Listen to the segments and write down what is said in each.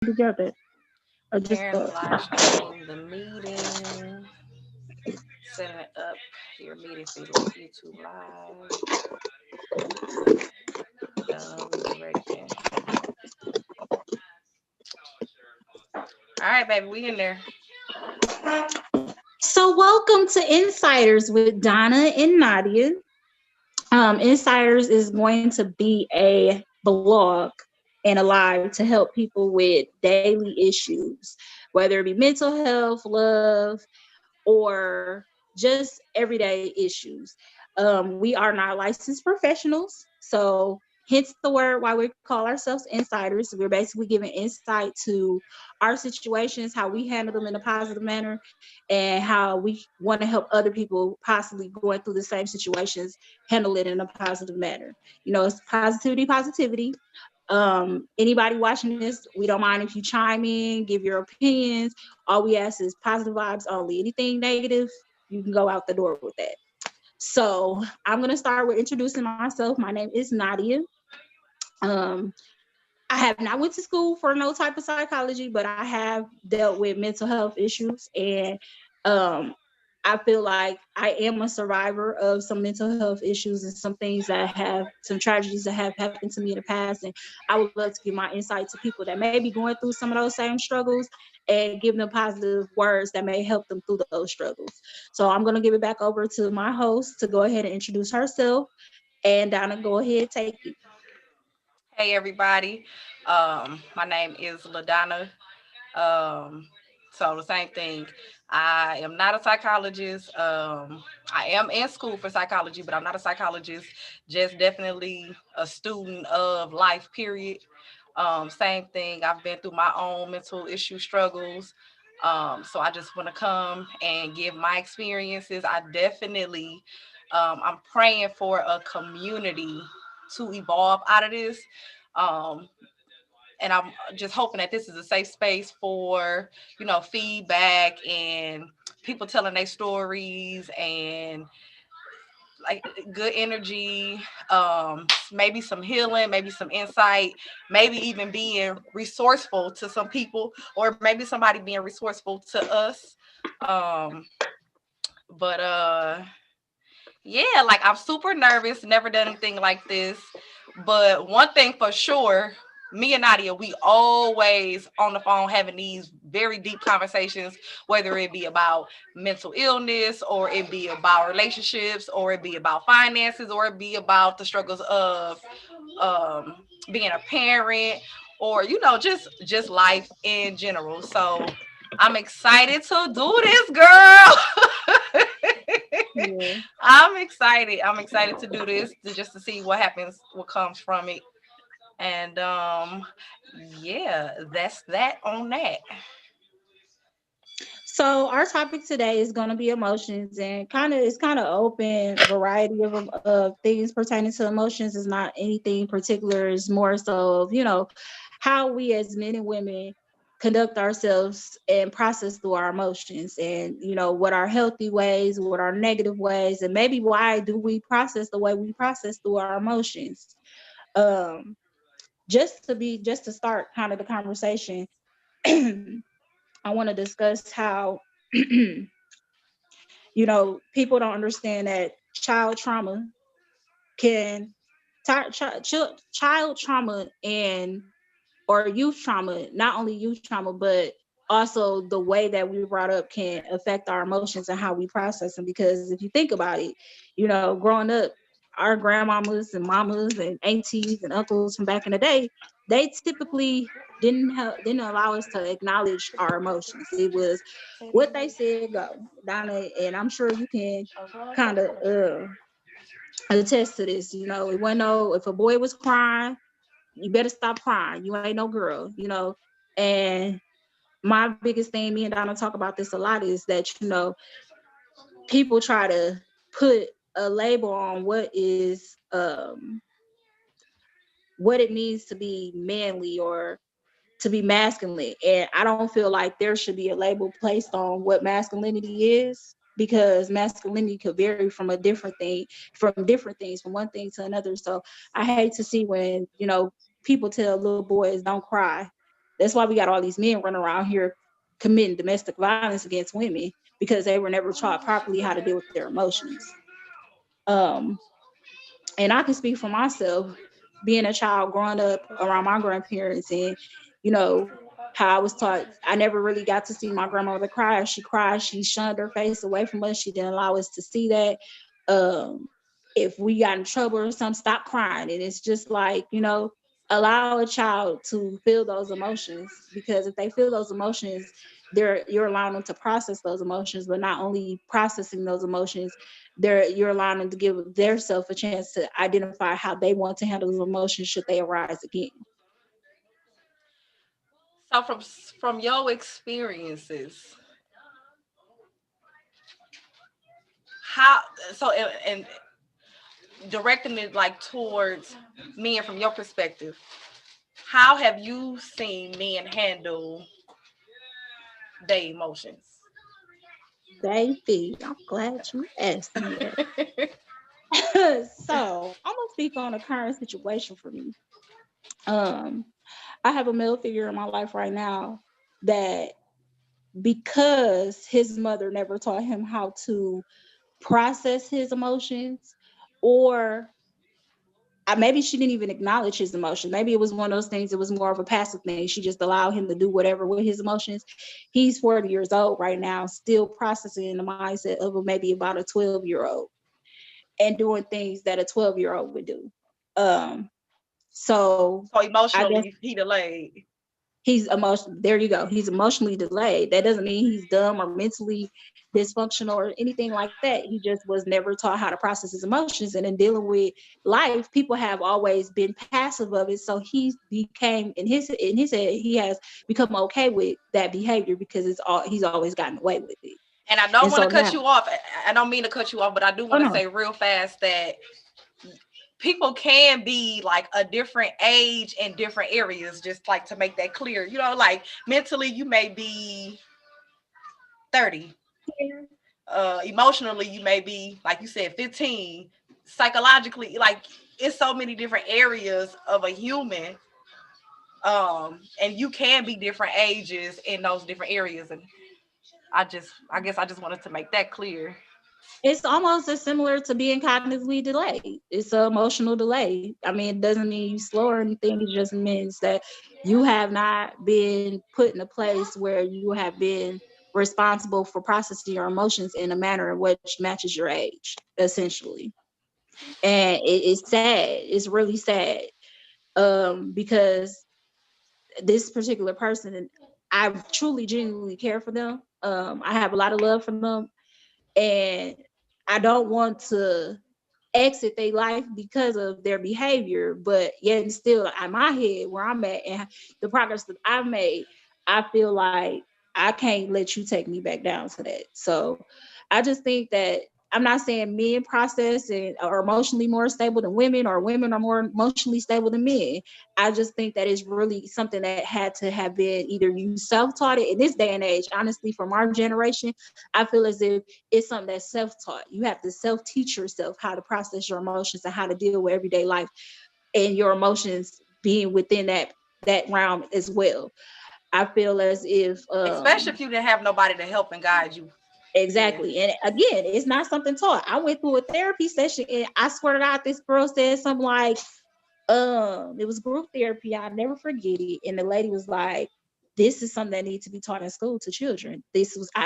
together. Or just Preparing, live streaming the meeting, setting up your meeting feed like YouTube Live. Done. We get ready then. All right, baby, we in there. so welcome to Insiders with Donna and Nadia. Insiders is going to be a blog and a live to help people with daily issues, whether it be mental health, love, or just everyday issues. We are not licensed professionals, so hence the word why we call ourselves insiders. We're basically giving insight to our situations, how we handle them in a positive manner, and how we want to help other people possibly going through the same situations handle it in a positive manner. You know, it's positivity, positivity. Anybody watching this, we don't mind if you chime in, give your opinions. All we ask is positive vibes only. Anything negative, you can go out the door with that. So I'm gonna start with introducing myself. My name is Nadia. um, I have not went to school for no type of psychology, but I have dealt with mental health issues, and um, I feel like I am a survivor of some mental health issues and some things that have some tragedies that have happened to me in the past. And I would love to give my insight to people that may be going through some of those same struggles and give them positive words that may help them through those struggles. So I'm going to give it back over to my host to go ahead and introduce herself. And Donna, go ahead, take it. Hey, everybody. My name is LaDonna. Um, so the same thing. I am not a psychologist. I am in school for psychology, but I'm not a psychologist. Just definitely a student of life. Period. Same thing. I've been through my own mental issue struggles. So I just want to come and give my experiences. I definitely, I'm praying for a community to evolve out of this. Um, and I'm just hoping that this is a safe space for, feedback and people telling their stories and like good energy, maybe some healing, maybe some insight, maybe even being resourceful to some people, or maybe somebody being resourceful to us. Um, but yeah, like I'm super nervous, never done anything like this. But one thing for sure, me and Nadia, we always on the phone having these very deep conversations, whether it be about mental illness or it be about relationships or it be about finances or it be about the struggles of um, being a parent or just life in general. So I'm excited to do this, girl. Yeah. I'm excited. I'm excited to do this just to see what happens, what comes from it. And yeah, that's that on that. So our topic today is going to be emotions, and kind of open variety of things pertaining to emotions. Is not anything particular. It's more so of how we as men and women conduct ourselves and process through our emotions, and what our healthy ways, what our negative ways, and maybe why do we process the way we process through our emotions. Um, just to start kind of the conversation, I want to discuss how people don't understand that child trauma can child trauma and or youth trauma, not only youth trauma, but also the way that we brought up can affect our emotions and how we process them. Because if you think about it, growing up, our grandmamas and mamas and aunties and uncles from back in the day, they typically didn't allow us to acknowledge our emotions. It was what they said go, Donna, and I'm sure you can kind of attest to this. It wasn't no, if a boy was crying, you better stop crying. You ain't no girl. And my biggest thing, me and Donna talk about this a lot, is that people try to put a label on what it means to be manly or to be masculine. And I don't feel like there should be a label placed on what masculinity is, because masculinity could vary from different things, from one thing to another. So I hate to see when people tell little boys don't cry, That's why we got all these men running around here committing domestic violence against women, because they were never taught properly how to deal with their emotions. Um, and I can speak for myself, being a child growing up around my grandparents, and you know how I was taught. I never really got to see my grandmother cry. If she cried, she shunned her face away from us. She didn't allow us to see that. Um, if we got in trouble or something, stop crying. And it's just like, allow a child to feel those emotions, because if they feel those emotions, you're allowing them to process those emotions. But not only processing those emotions, you're allowing them to give their self a chance to identify how they want to handle those emotions should they arise again. So from your experiences, how so and directing it like towards men from your perspective, how have you seen men handle their emotions? Baby, I'm glad you asked me that. So I'm gonna speak on a current situation for me. Um, I have a male figure in my life right now that, because his mother never taught him how to process his emotions, or maybe she didn't even acknowledge his emotions. Maybe it was one of those things, it was more of a passive thing. She just allowed him to do whatever with his emotions. He's 40 years old right now, still processing in the mindset of maybe about a 12-year-old, and doing things that a 12-year-old would do. Um, so So I guess emotionally, he delayed. there you go. He's emotionally delayed. That doesn't mean he's dumb or mentally dysfunctional or anything like that. He just was never taught how to process his emotions. And in dealing with life, people have always been passive of it. So he became, in his head, he has become okay with that behavior, because he's always gotten away with it. And I don't And want so to cut now, you off. I don't mean to cut you off, but I do oh want to no, say real fast that people can be like a different age in different areas, just like to make that clear. Like mentally you may be 30. Emotionally you may be, like you said, 15. Psychologically, like, it's so many different areas of a human. And you can be different ages in those different areas. And I guess I just wanted to make that clear. it's almost as similar to being cognitively delayed. It's an emotional delay. I mean, it doesn't mean you slow or anything. It just means that you have not been put in a place where you have been responsible for processing your emotions in a manner in which matches your age, essentially. And it's sad. It's really sad, because this particular person, I truly, genuinely care for them. I have a lot of love for them, and I don't want to exit their life because of their behavior, but yet and still in my head where I'm at and the progress that I've made, I feel like I can't let you take me back down to that. So I just think that, I'm not saying men process and are emotionally more stable than women, or women are more emotionally stable than men. I just think that it's really something that had to have been, either you self-taught it in this day and age. Honestly, from our generation, I feel as if it's something that's self-taught. You have to self-teach yourself how to process your emotions and how to deal with everyday life, and your emotions being within that realm as well. I feel as if Especially if you didn't have nobody to help and guide you. exactly. And again, it's not something taught. I went through a therapy session, and I swear to God, this girl said something like, it was group therapy. I'll never forget it. And the lady was like, this is something that needs to be taught in school to children.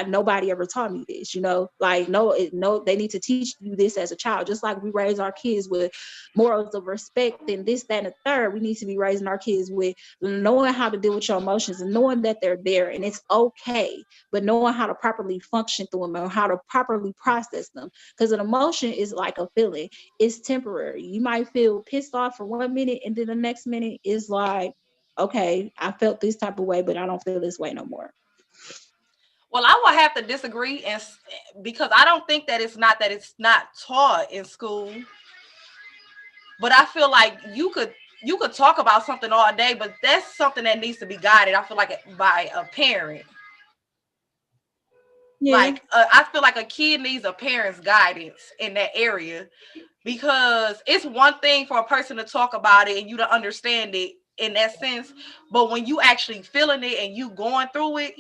Nobody ever taught me this, like, no, they need to teach you this as a child, just like we raise our kids with morals of respect and this, that, and the third. We need to be raising our kids with knowing how to deal with your emotions and knowing that they're there and it's okay, but knowing how to properly function through them and how to properly process them. Because an emotion is like a feeling. It's temporary. You might feel pissed off for 1 minute, and then the next minute is like, okay, I felt this type of way, but I don't feel this way no more. Well, I will have to disagree, and because I don't think that it's not taught in school, but I feel like you could talk about something all day, but that's something that needs to be guided. I feel like by a parent. Yeah. Like I feel like a kid needs a parent's guidance in that area, because it's one thing for a person to talk about it and you to understand it in that sense. But when you actually feeling it and you going through it,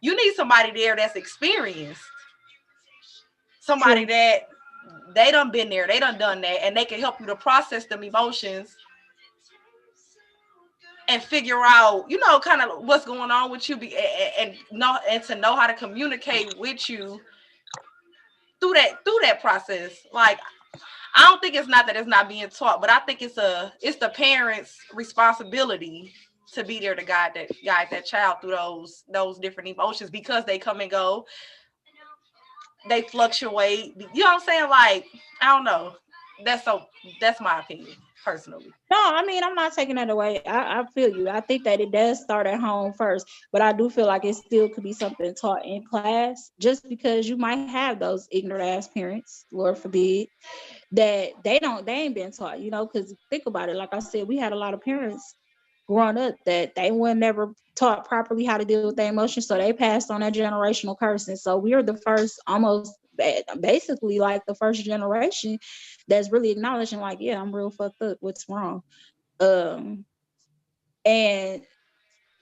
you need somebody there that's experienced. Somebody that they done been there, they done that, and they can help you to process them emotions and figure out, you know, kind of what's going on with you, and to know how to communicate with you through that process. Like, I don't think it's not that it's not being taught, but I think it's the parents' responsibility to be there to guide that child through those different emotions, because they come and go, they fluctuate. You know what I'm saying? Like, I don't know. That's my opinion personally. No, I mean, I'm not taking that away. I feel you. I think that it does start at home first, but I do feel like it still could be something taught in class, just because you might have those ignorant ass parents, Lord forbid, that they ain't been taught, you know, because think about it. Like I said, we had a lot of parents growing up that they were never taught properly how to deal with their emotions. So they passed on that generational curse. And so we're the first, almost basically like the first generation that's really acknowledging, like, yeah, I'm real fucked up. What's wrong? And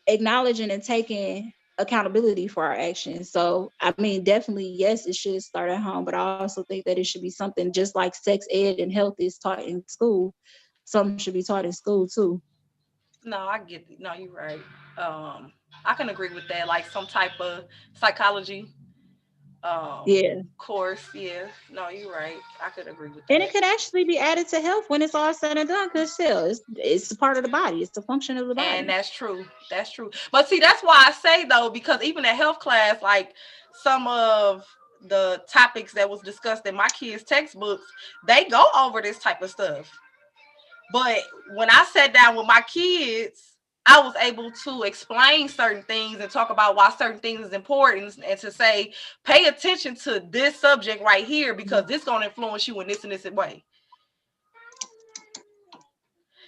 acknowledging and taking accountability for our actions. So, I mean, definitely, yes, it should start at home, but I also think that it should be something just like sex ed and health is taught in school. Something should be taught in school too. No, I get it. No, you're right. I can agree with that. Like some type of psychology Yeah. course. Yeah. No, you're right. I could agree with And that. it could actually be added to health when it's all said and done, because still, it's a part of the body. It's a function of the body. And that's true. That's true. But see, that's why I say though, because even at health class, like some of the topics that was discussed in my kids' textbooks, they go over this type of stuff. But when I sat down with my kids, I was able to explain certain things and talk about why certain things is important, and to say, pay attention to this subject right here, because this going to influence you in this and this way.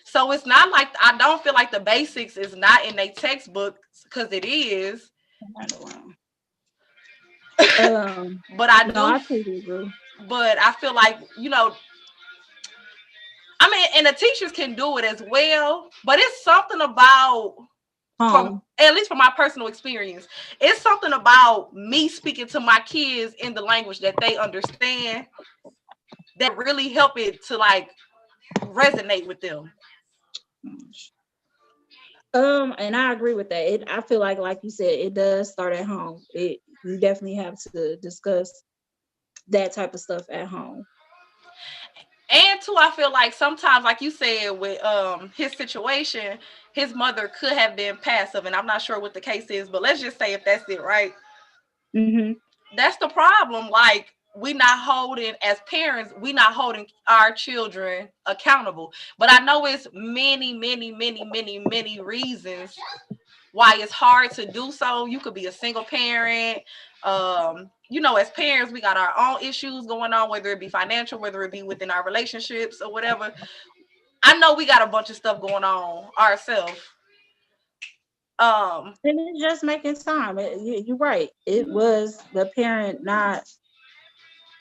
So it's not like, I don't feel like the basics is not in their textbooks, because it is. But I do. I totally agree. But I feel like, you know, I mean, and the teachers can do it as well, but it's something about, from at least from my personal experience, it's something about me speaking to my kids in the language that they understand that really help it to like resonate with them. And I agree with that. I feel like you said, it does start at home. You definitely have to discuss that type of stuff at home. And too, I feel like sometimes, like you said, with his situation, his mother could have been passive, and I'm not sure what the case is, but let's just say if that's it, right? Mm-hmm. That's the problem. Like, we not holding, as parents, we not holding our children accountable. But I know it's many, many, many, many, many reasons why it's hard to do so. You could be a single parent. You know, as parents, we got our own issues going on, whether it be financial, whether it be within our relationships or whatever. I know we got a bunch of stuff going on ourselves. And it's just making time. You're right. It was the parent not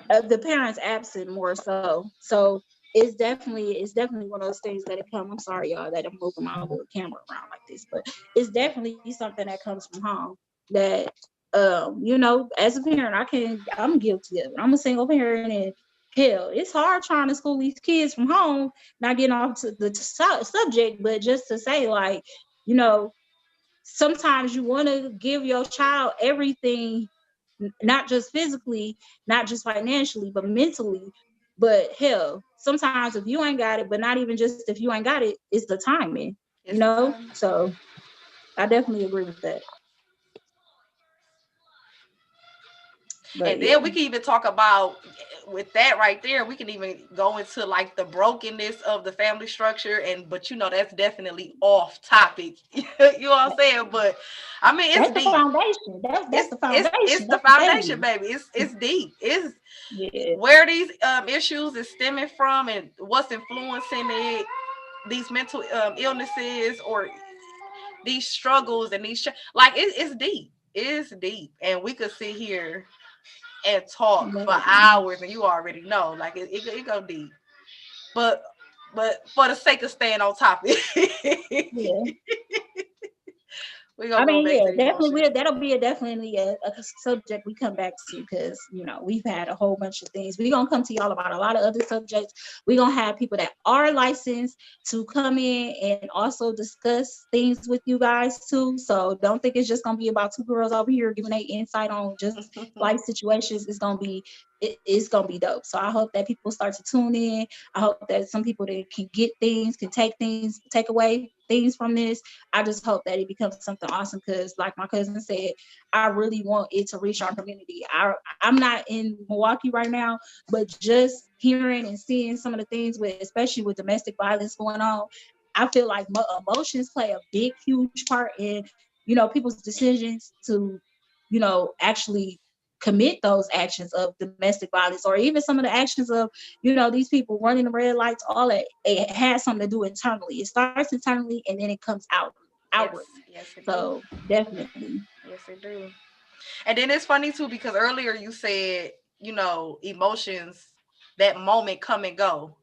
the parents absent more so. So it's definitely one of those things that it come. I'm sorry, y'all, that I'm moving my little camera around like this, but it's definitely something that comes from home that you know, as a parent, I'm guilty of it. I'm a single parent, and hell, it's hard trying to school these kids from home, not getting off to the subject, but just to say, like, you know, sometimes you want to give your child everything, not just physically, not just financially, but mentally. But hell, sometimes if you ain't got it, but not even just if you ain't got it, it's the timing, you know? So I definitely agree with that. But and then we can even talk about, with that right there, we can even go into like the brokenness of the family structure, but you know, that's definitely off topic. You know what I'm saying? But I mean, it's that's deep. The foundation. That's the foundation. It's the foundation, baby. It's deep. It's where these issues is stemming from, and what's influencing it, these mental illnesses or these struggles, and these like it's deep. It's deep, and we could sit here and talk for hours, and you already know, like it go deep. But but for the sake of staying on topic, Yeah. we're gonna go back Yeah, to definitely emotions. that'll be definitely a subject we come back to, because we've had a whole bunch of things. We're gonna come to y'all about a lot of other subjects. We're gonna have people that are licensed to come in and also discuss things with you guys too. So don't think it's just gonna be about two girls over here giving a insight on just life situations. It's gonna be dope. So I hope that people start to tune in. I hope that some people that can get things, can take away things from this. I just hope that it becomes something awesome, because like my cousin said, I really want it to reach our community. I'm not in Milwaukee right now, but just hearing and seeing some of the things especially with domestic violence going on, I feel like emotions play a big, huge part in, people's decisions to, actually commit those actions of domestic violence, or even some of the actions of, these people running the red lights. All that, it has something to do internally. It starts internally and then it comes outwardly. Yes, it do. So definitely. Yes, it do. And then it's funny too, because earlier you said, emotions, that moment come and go.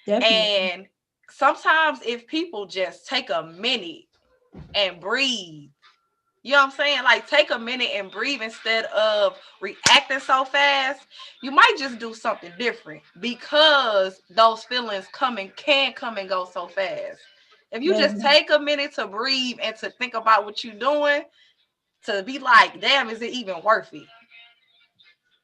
Definitely. And sometimes if people just take a minute and breathe, you know what I'm saying? Like, take a minute and breathe instead of reacting so fast. You might just do something different, because those feelings can come and go so fast. If you just Definitely. take a minute to breathe and to think about what you're doing, to be like, damn, is it even worth it?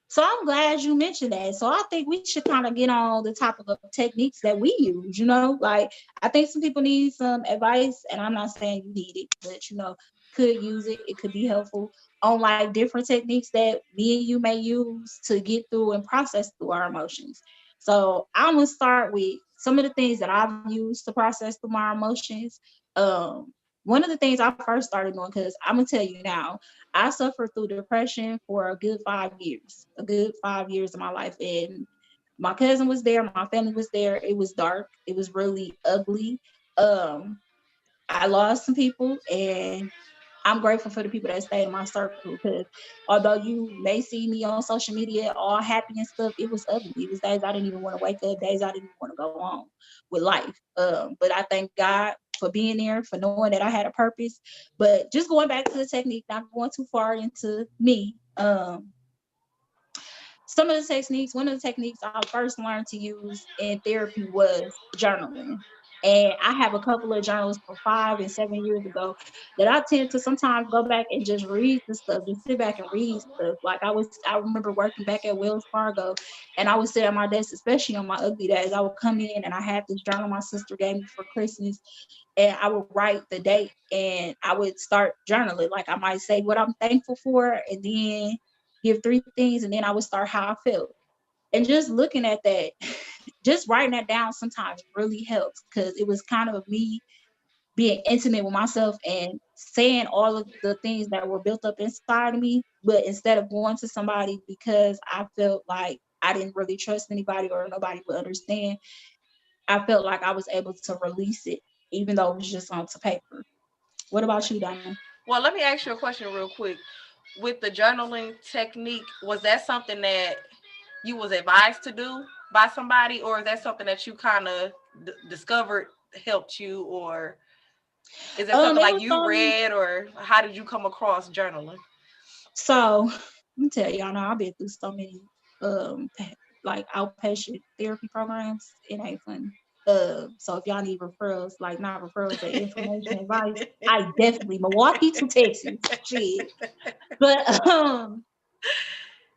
So I'm glad you mentioned that. So I think we should kind of get on the topic of techniques that we use, like I think some people need some advice, and I'm not saying you need it, but could use it. It could be helpful on like different techniques that me and you may use to get through and process through our emotions. So I'm gonna start with some of the things that I've used to process through my emotions. One of the things I first started doing, because I'm gonna tell you now, I suffered through depression for a good 5 years, of my life. And my cousin was there, my family was there. It was dark. It was really ugly. I lost some people, and I'm grateful for the people that stayed in my circle, because although you may see me on social media all happy and stuff, it was ugly. It was days I didn't even want to wake up, days I didn't want to go on with life. But I thank God for being there, for knowing that I had a purpose. But just going back to the technique, not going too far into me. Some of the techniques, one of the techniques I first learned to use in therapy was journaling. And I have a couple of journals from 5 and 7 years ago that I tend to sometimes go back and just read the stuff, just sit back and read stuff. Like I remember working back at Wells Fargo, and I would sit at my desk, especially on my ugly days. I would come in and I had this journal my sister gave me for Christmas, and I would write the date and I would start journaling. Like I might say what I'm thankful for, and then give 3 things, and then I would start how I felt. And just looking at that, just writing that down sometimes really helps, because it was kind of me being intimate with myself and saying all of the things that were built up inside of me. But instead of going to somebody because I felt like I didn't really trust anybody or nobody would understand, I felt like I was able to release it, even though it was just onto paper. What about you, Donna? Well, let me ask you a question real quick. With the journaling technique, was that something that you was advised to do by somebody, or is that something that you kind of discovered helped you, or is it something It like was you read, or how did you come across journaling? So let me tell y'all now, I've been through so many like outpatient therapy programs. It ain't funny. So if y'all need referrals, like not referrals, but information, advice, I definitely Milwaukee to Texas. Shit. But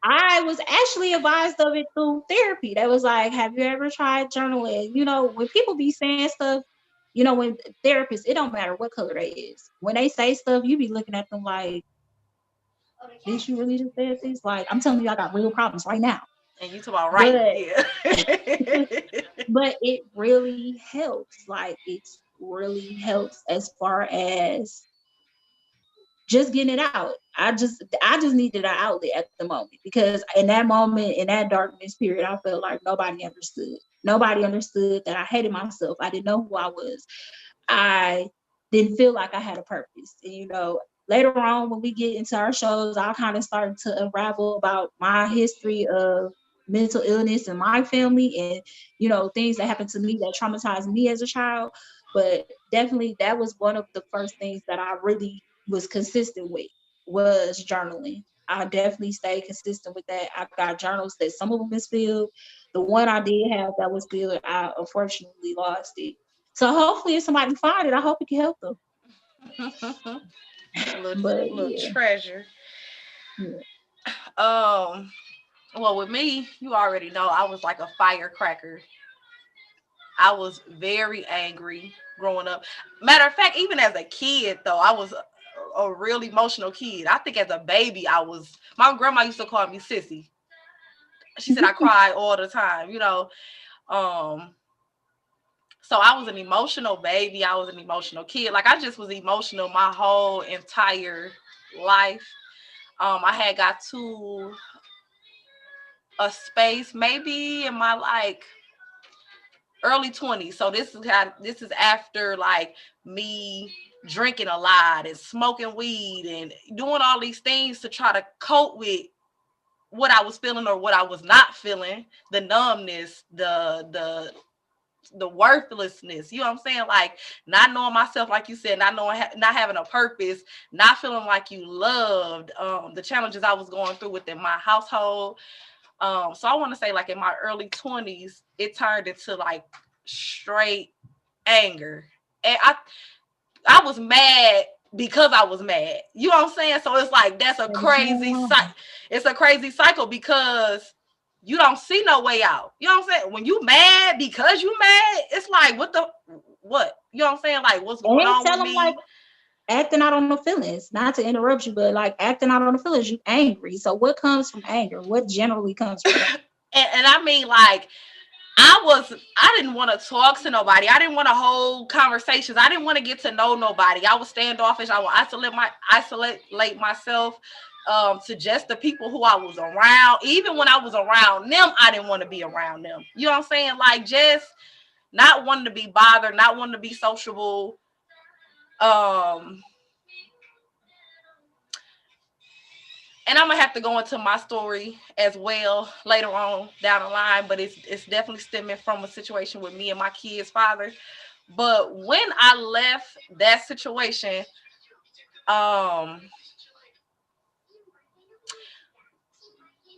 I was actually advised of it through therapy. That was like, have you ever tried journaling? When people be saying stuff, when therapists, it don't matter what color they is. When they say stuff, you be looking at them like, did you really just say this? Like, I'm telling you, I got real problems right now. And you talk about right, But yeah. but it really helps. Like, it really helps as far as just getting it out. I just needed an outlet at the moment, because in that moment, in that darkness period, I felt like nobody understood. Nobody understood that I hated myself. I didn't know who I was. I didn't feel like I had a purpose. And later on when we get into our shows, I'll kind of start to unravel about my history of mental illness in my family, and things that happened to me that traumatized me as a child. But definitely that was one of the first things that I really was consistent with, was journaling. I definitely stayed consistent with that. I've got journals that some of them is filled. The one I did have that was filled, I unfortunately lost it. So hopefully if somebody find it, I hope it can help them. But Little yeah, treasure. yeah. Um, well, with me, you already know I was like a firecracker. I was very angry growing up. Matter of fact, even as a kid, though, I was a real emotional kid. I think as a baby, my grandma used to call me sissy. She said I cried all the time, Um, so I was an emotional baby. I was an emotional kid. Like I just was emotional my whole entire life. I had got to a space maybe in my like early 20s. So this is after like me drinking a lot and smoking weed and doing all these things to try to cope with what I was feeling or what I was not feeling, the numbness, the worthlessness, you know what I'm saying? Like not knowing myself, like you said, not knowing, not having a purpose, not feeling like you loved, the challenges I was going through within my household. So I want to say like in my early 20s, it turned into like straight anger. And I was mad because I was mad. You know what I'm saying? So it's like that's a crazy it's a crazy cycle because you don't see no way out. You know what I'm saying? When you mad because you mad, it's like what? You know what I'm saying? Like what's going And on tell with them like me? acting out on the feelings, not to interrupt you, but like acting out on the feelings, you angry. So what comes from anger? What generally comes from that? And I mean like I didn't want to talk to nobody. I didn't want to hold conversations. I didn't want to get to know nobody. I was standoffish. I would isolate myself to just the people who I was around. Even when I was around them, I didn't want to be around them. You know what I'm saying? Like just not wanting to be bothered, not wanting to be sociable. And I'm gonna have to go into my story as well later on down the line, but it's definitely stemming from a situation with me and my kid's father. But when I left that situation,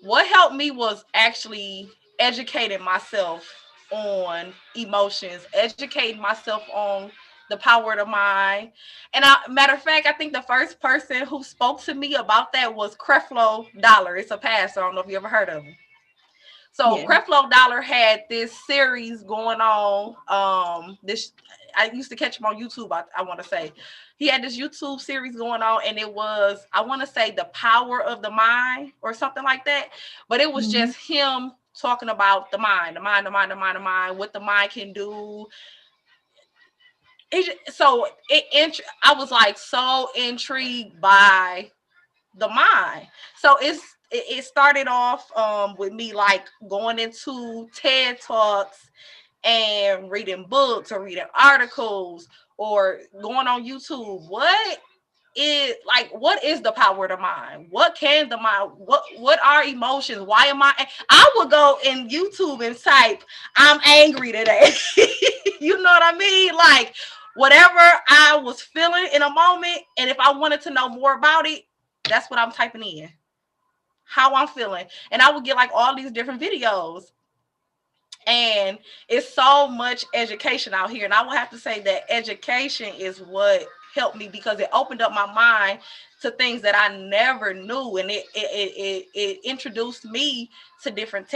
what helped me was actually educating myself on emotions, educating myself on the power of the mind. And matter of fact, I think the first person who spoke to me about that was Creflo Dollar. It's a pastor. I don't know if you ever heard of him. So Yeah. Creflo Dollar had this series going on. This I used to catch him on YouTube. I want to say he had this YouTube series going on, and it was I want to say the power of the mind or something like that. But it was just him talking about the mind, what the mind can do. I was like so intrigued by the mind. So it started off with me like going into TED Talks and reading books or reading articles or going on YouTube. What is the power of the mind? What can the mind, what are emotions? Why am I would go in YouTube and type I'm angry today. You know what I mean? Like whatever I was feeling in a moment, and if I wanted to know more about it, that's what I'm typing in, how I'm feeling. And I would get like all these different videos. And it's so much education out here. And I will have to say that education is what helped me because it opened up my mind to things that I never knew. And it introduced me to different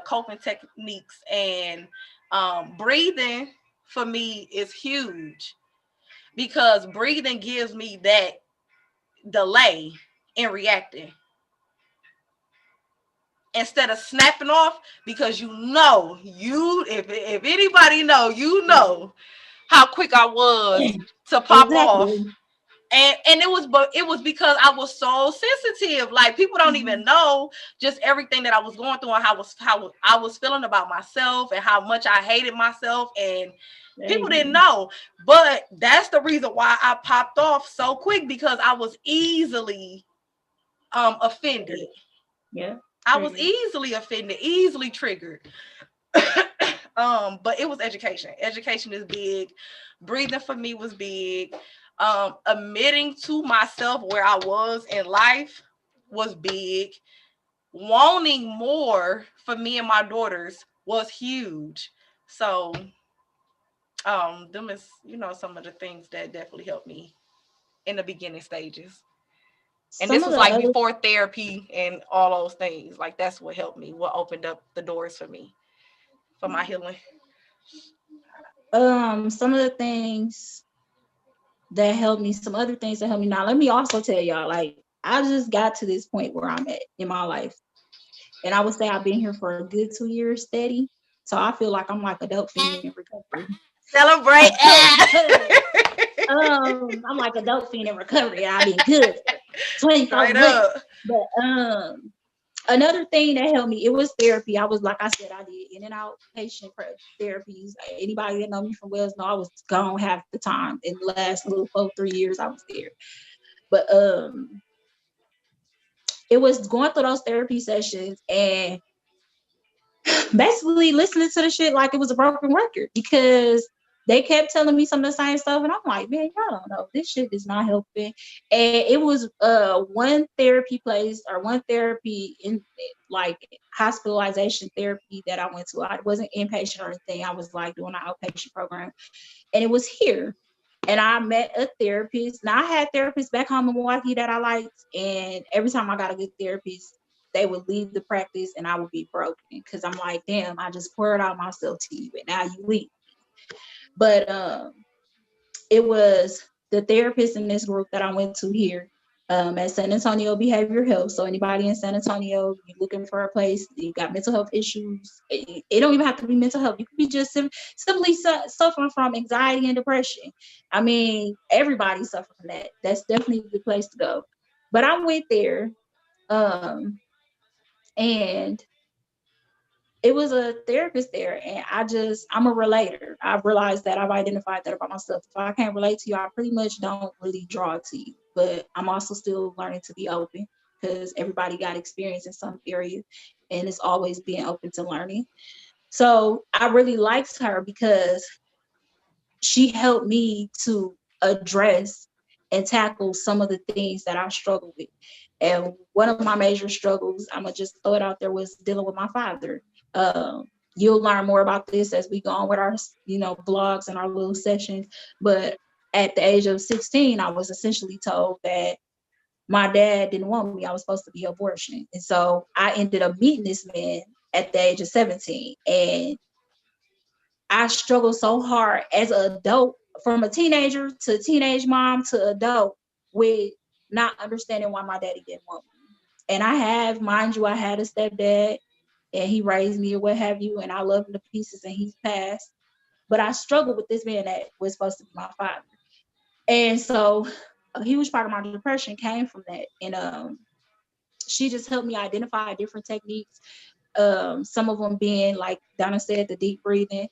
coping techniques. And breathing for me is huge because breathing gives me that delay in reacting instead of snapping off, because if anybody know how quick I was to pop off. Exactly. And it was because I was so sensitive. Like people don't even know just everything that I was going through and how I was feeling about myself and how much I hated myself, and people didn't know. But that's the reason why I popped off so quick, because I was easily offended. Yeah. I was easily offended, easily triggered. But it was education. Education is big. Breathing for me was big. Admitting to myself where I was in life was big. Wanting more for me and my daughters was huge. So, them is, some of the things that definitely helped me in the beginning stages. And this was like before therapy and all those things. Like, that's what helped me, what opened up the doors for me, for my healing. Some of the things that helped me, some other things that helped me. Now, let me also tell y'all, like, I just got to this point where I'm at in my life. And I would say I've been here for a good 2 years steady. So I feel like I'm like a dope fiend in recovery. Celebrate. I'm like a dope fiend in recovery. I've been good for 24 months. But another thing that helped me, it was therapy. I was, like I said, I did in and out patient therapies. Anybody that know me from Wells know I was gone half the time. In the last little 3 years I was there. But it was going through those therapy sessions and basically listening to the shit like it was a broken record, because they kept telling me some of the same stuff, and I'm like, man, y'all don't know, this shit is not helping. And it was one therapy place or one therapy in like hospitalization therapy that I went to. I wasn't inpatient or anything. I was like doing an outpatient program, and it was here. And I met a therapist. Now I had therapists back home in Milwaukee that I liked, and every time I got a good therapist, they would leave the practice and I would be broken, because I'm like, damn, I just poured out myself to you and now you leave. But it was the therapist in this group that I went to here at San Antonio Behavioral Health. So anybody in San Antonio, you're looking for a place, you got mental health issues, it don't even have to be mental health. You could be just simply suffering from anxiety and depression. I mean, everybody suffers from that. That's definitely the place to go. But I went there and it was a therapist there, and I'm a relator. I've realized that I've identified that about myself. If I can't relate to you, I pretty much don't really draw to you. But I'm also still learning to be open, because everybody got experience in some area, and it's always being open to learning. So I really liked her because she helped me to address and tackle some of the things that I struggled with. And one of my major struggles, I'm gonna just throw it out there, was dealing with my father. You'll learn more about this as we go on with our, blogs and our little sessions. But at the age of 16, I was essentially told that my dad didn't want me. I was supposed to be abortion. And so I ended up meeting this man at the age of 17. And I struggled so hard as an adult, from a teenager to teenage mom to adult, with not understanding why my daddy didn't want me. And mind you, I had a stepdad and he raised me or what have you, and I love him to pieces and he's passed. But I struggled with this man that was supposed to be my father. And so a huge part of my depression came from that. And she just helped me identify different techniques. Some of them being, like Donna said, the deep breathing.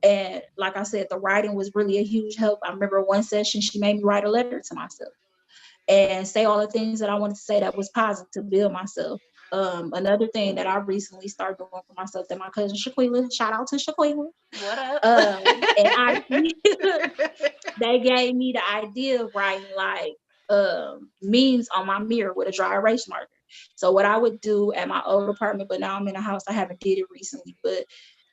And like I said, the writing was really a huge help. I remember one session, she made me write a letter to myself and say all the things that I wanted to say that was positive to build myself. Another thing that I recently started doing for myself, that my cousin Shaquila, shout out to Shaquila. What up? They gave me the idea of writing like memes on my mirror with a dry erase marker. So what I would do at my old apartment, but now I'm in a house, I haven't did it recently, but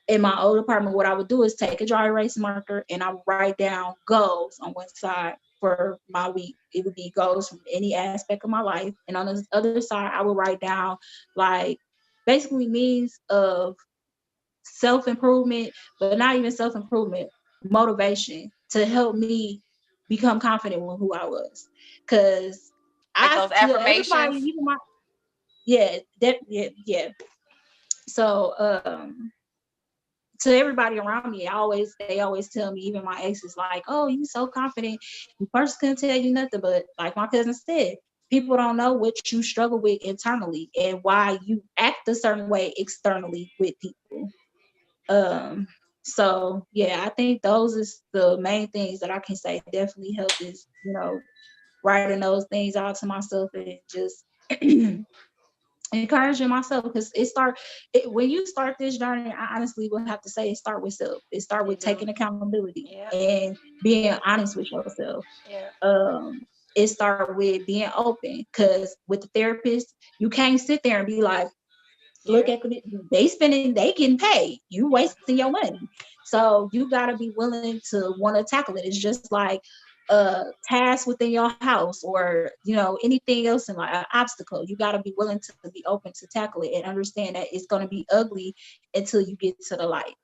in my old apartment, what I would do is take a dry erase marker and I would write down goals on one side for my week. It would be goals from any aspect of my life. And on the other side, I would write down like basically means of self-improvement, but not even self-improvement, motivation to help me become confident with who I was. Because like those affirmations. Yeah. So to everybody around me, they always tell me, even my exes, like, oh, you so confident. You first couldn't tell you nothing, but like my cousin said, people don't know what you struggle with internally and why you act a certain way externally with people. So yeah, I think those is the main things that I can say definitely help, is, writing those things out to myself and just encouraging myself, because when you start this journey, I honestly will have to say it start with self. It start with taking accountability Yeah. and being honest with yourself. Yeah. It start with being open, because with the therapist, you can't sit there and be like, look at they getting paid, you wasting your money. So you got to be willing to want to tackle it. It's just like a task within your house, or anything else in like an obstacle. You got to be willing to be open to tackle it and understand that it's going to be ugly until you get to the light.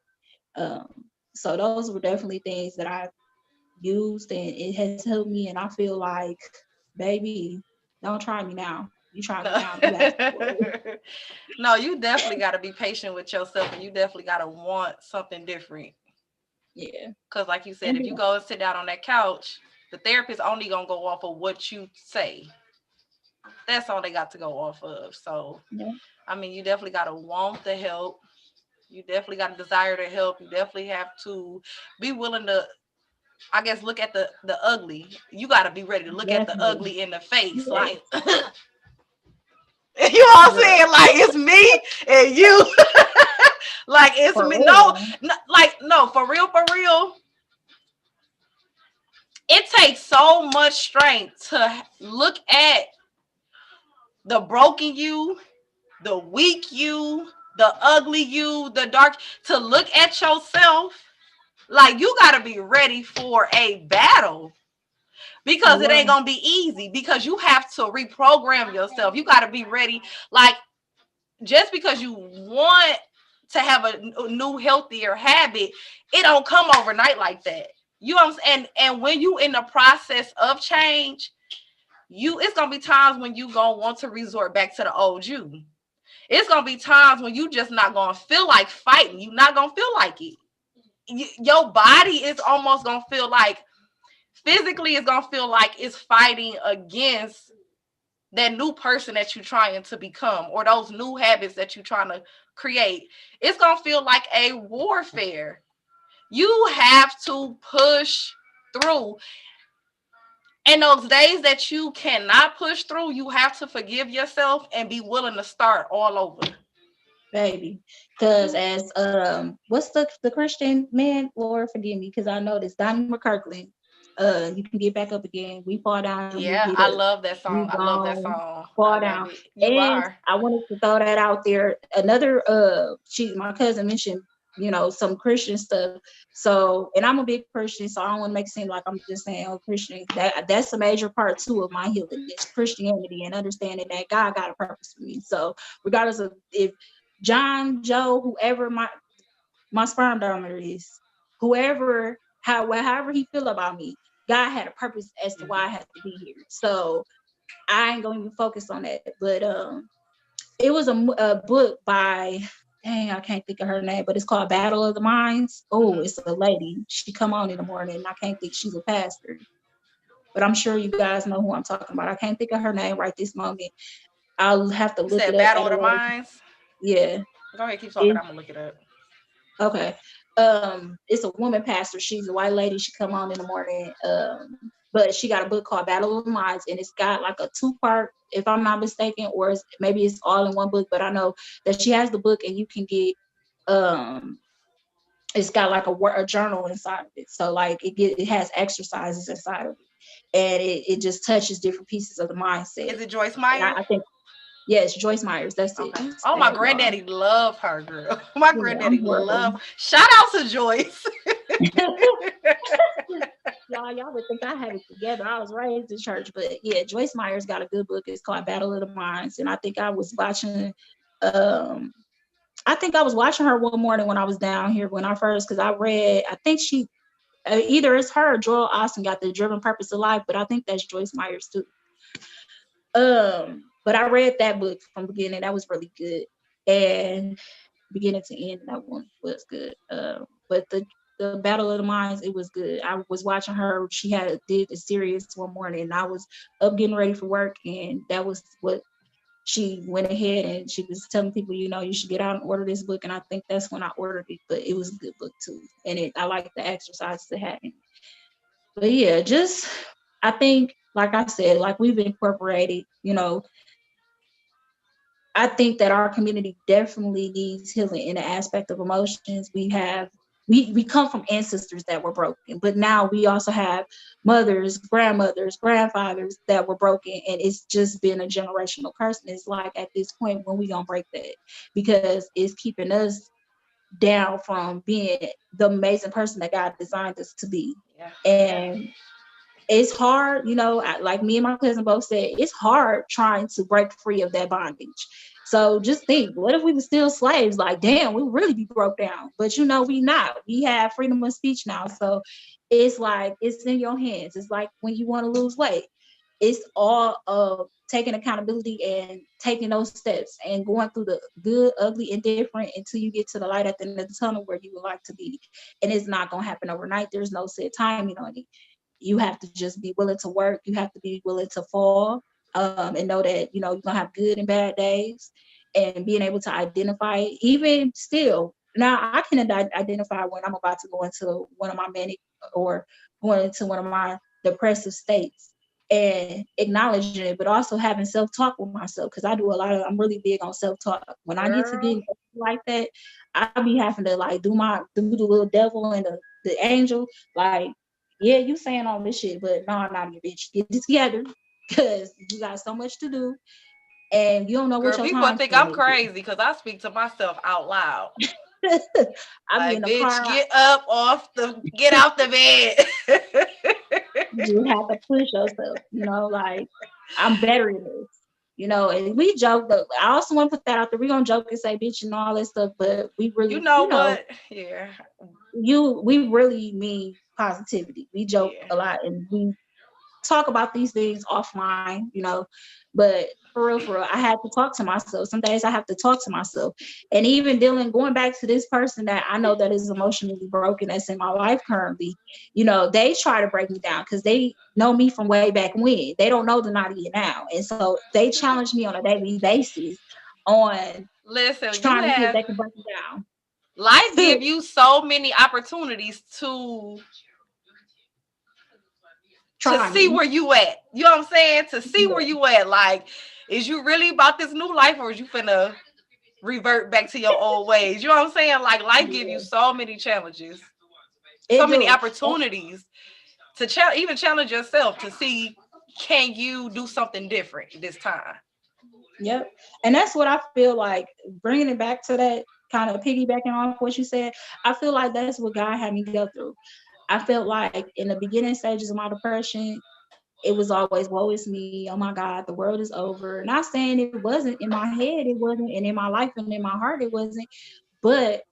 So those were definitely things that I used, and it has helped me. And I feel like, baby, don't try me now. You try me now, you ask for it. No, you definitely got to be patient with yourself, and you definitely got to want something different. Yeah. Because like you said, if you go and sit down on that couch, the therapist only going to go off of what you say. That's all they got to go off of. So, yeah. I mean, you definitely got to want the help. You definitely got a desire to help. You definitely have to be willing to, I guess, look at the ugly. You got to be ready to look at the Definitely. ugly in the face. Yeah. Like, you know what I'm saying? Like, it's me and you. Like, it's For me. real. No, for real. It takes so much strength to look at the broken you, the weak you, the ugly you, the dark, to look at yourself. Like, you got to be ready for a battle, because it ain't going to be easy, because you have to reprogram yourself. You got to be ready. Like, just because you want to have a new, healthier habit, it don't come overnight like that. You know what I'm saying? And when you in the process of change, it's gonna be times when you gonna want to resort back to the old you. It's gonna be times when you just not gonna feel like fighting. You not gonna feel like it. Your body is almost gonna feel like, physically, it's gonna feel like it's fighting against that new person that you're trying to become, or those new habits that you're trying to create. It's gonna feel like a warfare. You have to push through. And those days that you cannot push through, you have to forgive yourself and be willing to start all over. Baby. Because as what's the Christian man, Lord forgive me, because I know this, Donnie McKirkland. You can get back up again. We fall down and we Yeah, get I up. love that We song. I love that gone, song. I fall love down. it. You And are. I wanted to throw that out there. Another my cousin mentioned, some Christian stuff. So, and I'm a big Christian, so I don't want to make it seem like I'm just saying, oh, Christian. That's a major part too of my healing, is Christianity, and understanding that God got a purpose for me. So regardless of if John, Joe, whoever my sperm donor is, however he feel about me, God had a purpose as to why I had to be here. So I ain't gonna even focus on that. But it was a book by, dang, I can't think of her name, but it's called Battle of the Minds. Oh, it's a lady. She come on in the morning, and I can't think, she's a pastor. But I'm sure you guys know who I'm talking about. I can't think of her name right this moment. I'll have to look it up. Battle of the Minds? Yeah. Go ahead, keep talking. I'm gonna look it up. Okay. It's a woman pastor. She's a white lady. She come on in the morning. But she got a book called Battle of the Minds, and it's got like a 2-part, if I'm not mistaken, or maybe it's all in one book. But I know that she has the book, and you can get it's got like a journal inside of it. So like it has exercises inside of it, and it just touches different pieces of the mindset. Is it Joyce Meyer? I think, yes, Joyce Myers. That's it. Oh, my granddaddy love her, girl. My granddaddy love. Shout out to Joyce. Y'all would think I had it together. I was raised in church, but yeah, Joyce Myers got a good book. It's called Battle of the Minds, and I think I was watching. I think I was watching her one morning when I was down here when I first, because I read. I think she either it's her or Joel Austin got The Driven Purpose of Life, but I think that's Joyce Myers too. But I read that book from beginning. That was really good, and beginning to end, that one was good. But the Battle of the Minds, it was good. I was watching her. She did a series one morning, and I was up getting ready for work, and that was what she went ahead and she was telling people, you should get out and order this book. And I think that's when I ordered it. But it was a good book too, and I like the exercises it had in it. But yeah, I think, like I said, like we've incorporated, I think that our community definitely needs healing in the aspect of emotions. We come from ancestors that were broken, but now we also have mothers, grandmothers, grandfathers that were broken, and it's just been a generational curse. And it's like at this point when we gonna break that, because it's keeping us down from being the amazing person that God designed us to be. Yeah. And it's hard, like me and my cousin both said, it's hard trying to break free of that bondage. So just think, what if we were still slaves? Like, damn, we really be broke down. But we not. We have freedom of speech now. So it's like, it's in your hands. It's like when you want to lose weight. It's all of taking accountability and taking those steps and going through the good, ugly, and different until you get to the light at the end of the tunnel where you would like to be. And it's not going to happen overnight. There's no set timing on it. You have to just be willing to work. You have to be willing to fall, and know that, you're going to have good and bad days, and being able to identify it. Even still, now I can identify when I'm about to go into one of my manic or going into one of my depressive states and acknowledging it, but also having self-talk with myself. Cause I'm really big on self-talk. When I get to get like that, I'll be having to like do the little devil and the angel, like, yeah, you saying all this shit, but no, I'm not your bitch. Get it together, because you got so much to do, and you don't know what your people time think I'm crazy because I speak to myself out loud. I'm like, in the bitch, car. Get out the bed. You have to push yourself, like, I'm better than this, and we joke, but I also want to put that out there. We're gonna joke and say bitch and all that stuff, but we really, what? Yeah. We really mean positivity. We joke a lot, and we talk about these things offline, but for real, I had to talk to myself. Some days I have to talk to myself. And even going back to this person that I know that is emotionally broken, that's in my life currently, they try to break me down because they know me from way back when. They don't know the Nadia now. And so they challenge me on a daily basis on trying to see if they can break me down. Life give you so many opportunities to see where you at. You know what I'm saying? To see where you at. Like, is you really about this new life, or is you finna revert back to your old ways? You know what I'm saying? Like, life give you so many challenges, many opportunities to even challenge yourself to see, can you do something different this time? Yep. And that's what I feel like, bringing it back to that, kind of piggybacking off what you said. I feel like that's what God had me go through. I felt like in the beginning stages of my depression, it was always, woe is me. Oh my God, the world is over. Not saying it wasn't in my head, it wasn't, and in my life and in my heart, it wasn't. But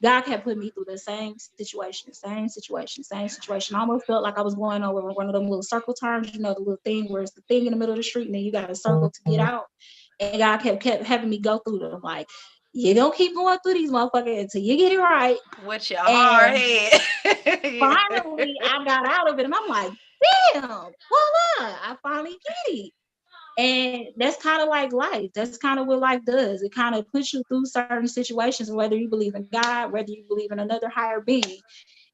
God kept putting me through the same situation. I almost felt like I was going over one of them little circle turns, the little thing where it's the thing in the middle of the street and then you got to circle to get out. And God kept having me go through them. Like, you don't keep going through these motherfuckers until you get it right. With your hard head. Finally, I got out of it, and I'm like, damn, voila, I finally get it. And that's kind of like life. That's kind of what life does. It kind of puts you through certain situations, whether you believe in God, whether you believe in another higher being.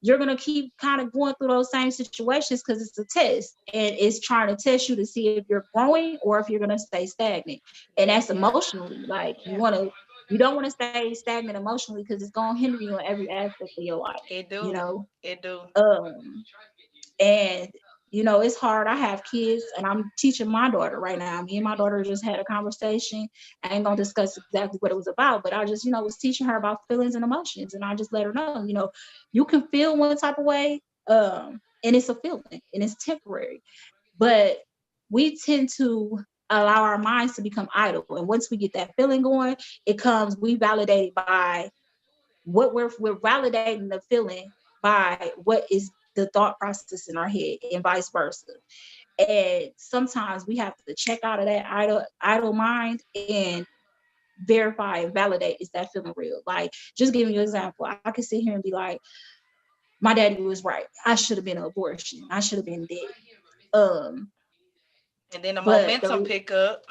You're going to keep kind of going through those same situations because it's a test, and it's trying to test you to see if you're growing or if you're going to stay stagnant. And that's emotionally. Like, you don't want to stay stagnant emotionally because it's going to hinder you in every aspect of your life. It do. It do. And it's hard. I have kids, and I'm teaching my daughter right now. Me and my daughter just had a conversation. I ain't gonna discuss exactly what it was about, but I just, was teaching her about feelings and emotions, and I just let her know, you can feel one type of way, and it's a feeling, and it's temporary. But we tend to allow our minds to become idle, and once we get that feeling going, we validate by what we're validating the feeling by what is the thought process in our head, and vice versa. And sometimes we have to check out of that idle mind and verify and validate, is that feeling real? Like, just giving you an example, I could sit here and be like, my daddy was right. I should have been an abortion. I should have been dead. And then the momentum pick up.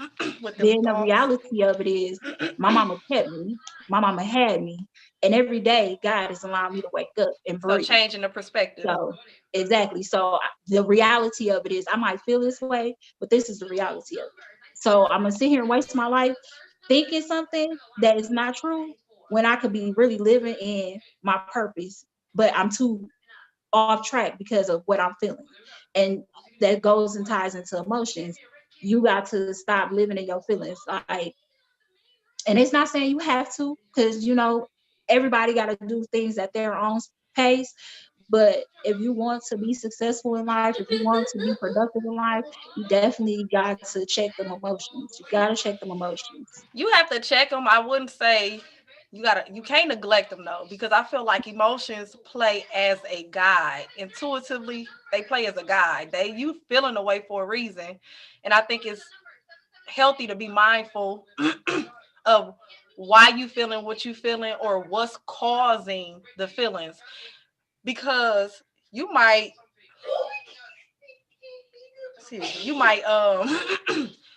Then the reality of it is, my mama kept me. My mama had me. And every day, God is allowing me to wake up and breathe. So changing the perspective. So, exactly. So the reality of it is, I might feel this way, but this is the reality of it. So I'm going to sit here and waste my life thinking something that is not true when I could be really living in my purpose, but I'm too off track because of what I'm feeling. And that goes and ties into emotions. You got to stop living in your feelings. Like, and it's not saying you have to, because everybody got to do things at their own pace. But if you want to be successful in life, if you want to be productive in life, you definitely got to check them emotions. You got to check them emotions. You have to check them. I wouldn't say you can't neglect them though, because I feel like emotions play as a guide. Intuitively, they play as a guide. You feeling a way for a reason. And I think it's healthy to be mindful of why you feeling what you feeling or what's causing the feelings. Because you might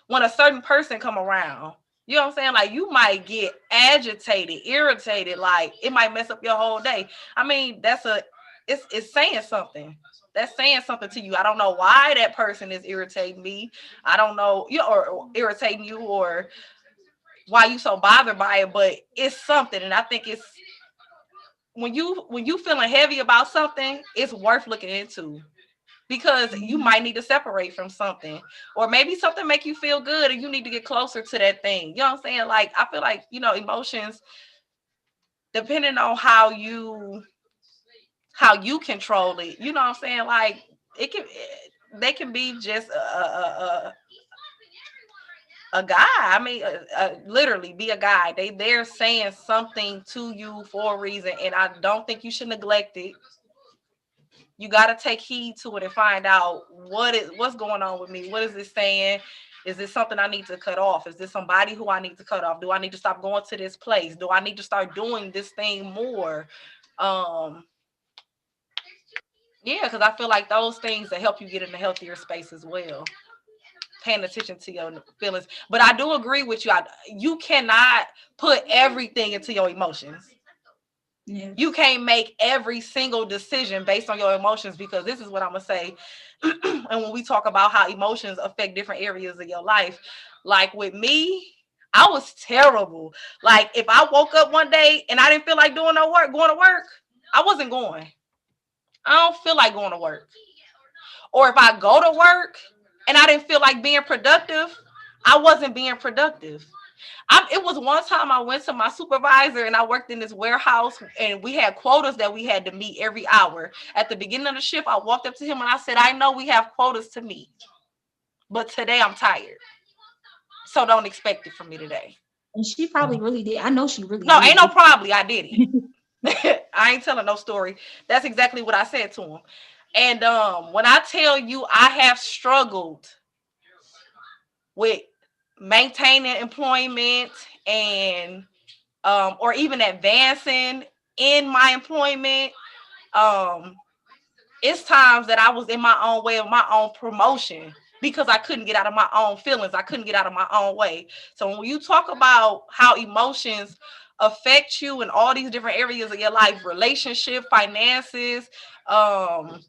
when a certain person come around, you know what I'm saying? Like you might get agitated, irritated, like it might mess up your whole day. I mean, it's saying something. That's saying something to you. I don't know why that person is irritating me. I don't know, or irritating you, or why you so bothered by it, but it's something. And I think it's when you feeling heavy about something, it's worth looking into, because you might need to separate from something, or maybe something make you feel good and you need to get closer to that thing. You know what I'm saying? Like I feel like, emotions, depending on how you control it, you know what I'm saying? Like they can be just a guy. I mean, literally be a guy. They're saying something to you for a reason, and I don't think you should neglect it. You got to take heed to it and find out what's going on with me. What is this saying? Is this something I need to cut off? Is this somebody who I need to cut off? Do I need to stop going to this place? Do I need to start doing this thing more? Yeah, because I feel like those things that help you get in a healthier space as well. Paying attention to your feelings. But I do agree with you. You cannot put everything into your emotions. Yes. You can't make every single decision based on your emotions, because this is what I'm going to say. And when we talk about how emotions affect different areas of your life, like with me, I was terrible. Like if I woke up one day and I didn't feel like going to work, I wasn't going. I don't feel like going to work. Or if I go to work and I didn't feel like being productive, I wasn't being productive. It was one time I went to my supervisor and I worked in this warehouse and we had quotas that we had to meet every hour. At the beginning of the shift, I walked up to him and I said, I know we have quotas to meet, but today I'm tired. So don't expect it from me today. And she probably really did. I know she really did. Ain't no probably. I did it. I ain't telling no story. That's exactly what I said to him. And when I tell you I have struggled with maintaining employment and or even advancing in my employment, it's times that I was in my own way of my own promotion because I couldn't get out of my own feelings. I couldn't get out of my own way. So when you talk about how emotions affect you in all these different areas of your life, relationship, finances, how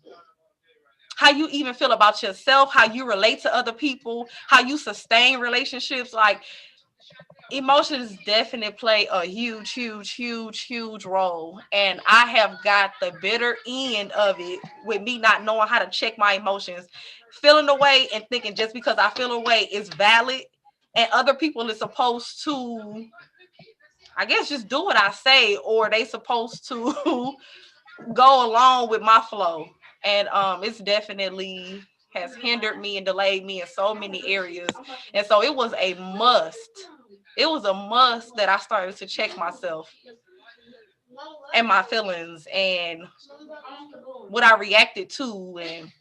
you even feel about yourself, how you relate to other people, how you sustain relationships, like emotions definitely play a huge role. And I have got the bitter end of it with me not knowing how to check my emotions, feeling a way and thinking just because I feel a way is valid, and other people are supposed to, I guess, just do what I say, or they supposed to go along with my flow. And it's definitely has hindered me and delayed me in so many areas. And so it was a must. It was a must that I started to check myself and my feelings and what I reacted to. And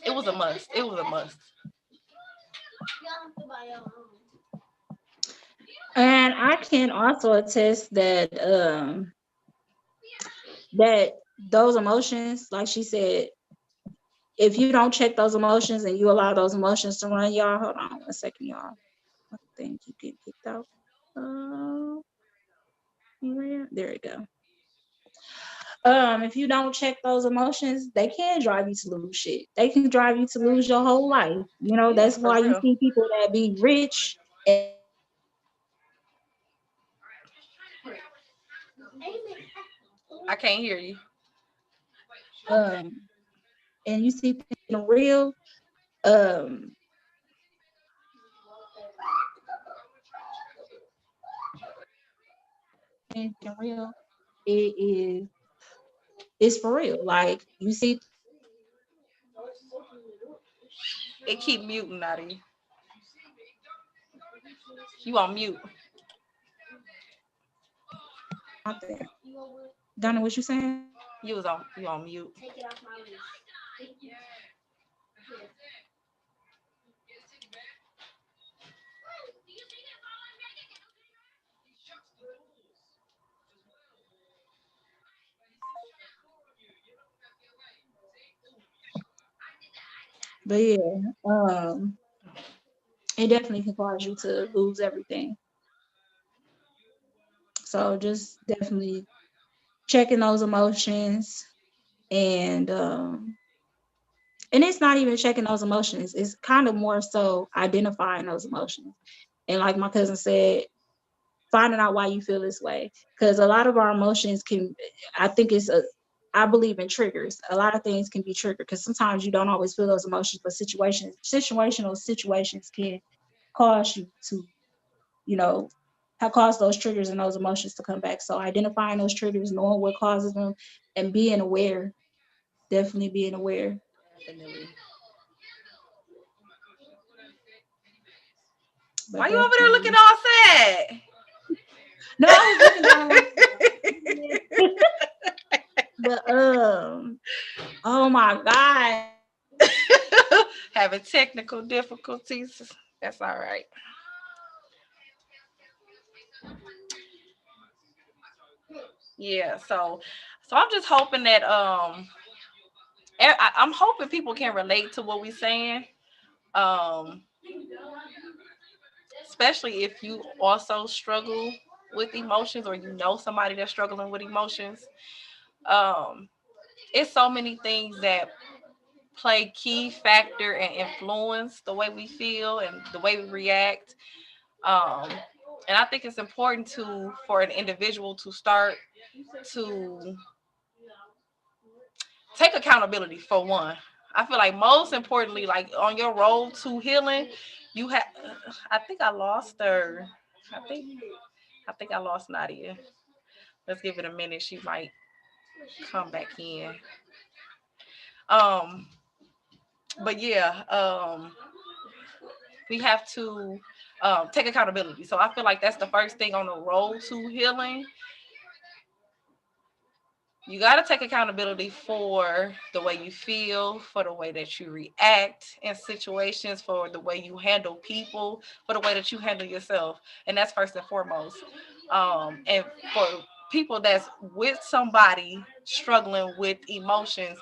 it was a must. It was a must. And I can also attest that that those emotions, like she said, if you don't check those emotions and you allow those emotions to run, y'all, hold on 1 second, y'all. I think you get kicked out. There we go. If you don't check those emotions, they can drive you to lose shit. They can drive you to lose your whole life. That's why you see people that be rich and I can't hear you. And you see things getting real, um, things getting real, it is it's for real. Like you see, It keep muting out of you. You on mute. something. Donna, what you saying? You on mute. But yeah, it definitely can cause you to lose everything. So just definitely checking those emotions, and and it's not even checking those emotions. It's kind of more so identifying those emotions. And like my cousin said, finding out why you feel this way. Because a lot of our emotions can, I think I believe in triggers. A lot of things can be triggered because sometimes you don't always feel those emotions, but situational situations can cause you to, you know, have caused those triggers and those emotions to come back. So identifying those triggers, knowing what causes them, and being aware, definitely being aware. Definitely. But Why you over there looking definitely, all sad? no, I was looking down like, but oh my God. Having technical difficulties. That's all right. Yeah, so I'm just hoping that I'm hoping people can relate to what we're saying. Um, especially if you also struggle with emotions or you know somebody that's struggling with emotions. Um, it's so many things that play key factor and influence the way we feel and the way we react. Um, and I think it's important to for an individual to start to take accountability for one. I feel like most importantly, like on your road to healing, you have. I think I lost her. I think I think I lost Nadia. Let's give it a minute. She might come back in. Um, but yeah, we have to take accountability. So I feel like that's the first thing on the road to healing. You got to take accountability for the way you feel, for the way that you react in situations, for the way you handle people, for the way that you handle yourself. And that's first and foremost. And for people that's with somebody struggling with emotions,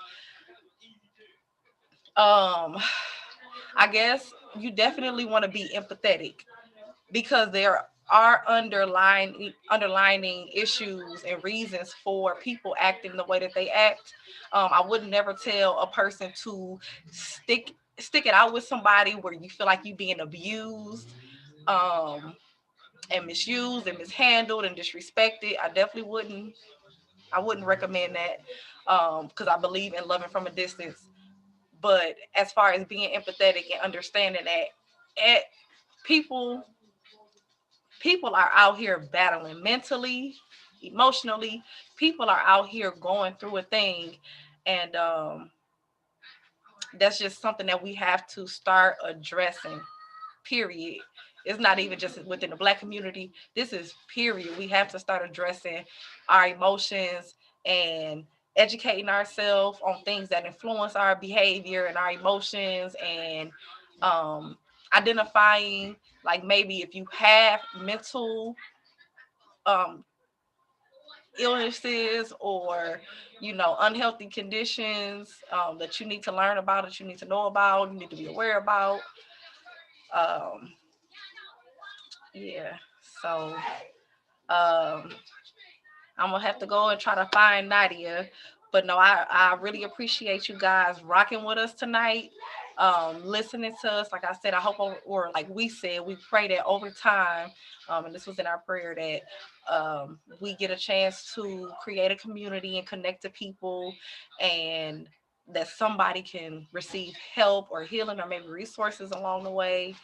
um, I guess you definitely want to be empathetic because there are underlining issues and reasons for people acting the way that they act. I would never tell a person to stick it out with somebody where you feel like you being abused, and misused and mishandled and disrespected. I wouldn't recommend that because I believe in loving from a distance. But as far as being empathetic and understanding that at people people are out here battling mentally, emotionally. People are out here going through a thing, and that's just something that we have to start addressing. Period. It's not even just within the Black community. This is period. We have to start addressing our emotions and educating ourselves on things that influence our behavior and our emotions, and um, identifying like maybe if you have mental um, illnesses or unhealthy conditions that you need to learn about, that you need to know about, you need to be aware about. um, yeah, so um, I'm gonna have to go and try to find Nadia, But no, I really appreciate you guys rocking with us tonight, listening to us. Like I said, I hope, or like we said, we pray that over time, and this was in our prayer, that we get a chance to create a community and connect to people, and that somebody can receive help or healing or maybe resources along the way.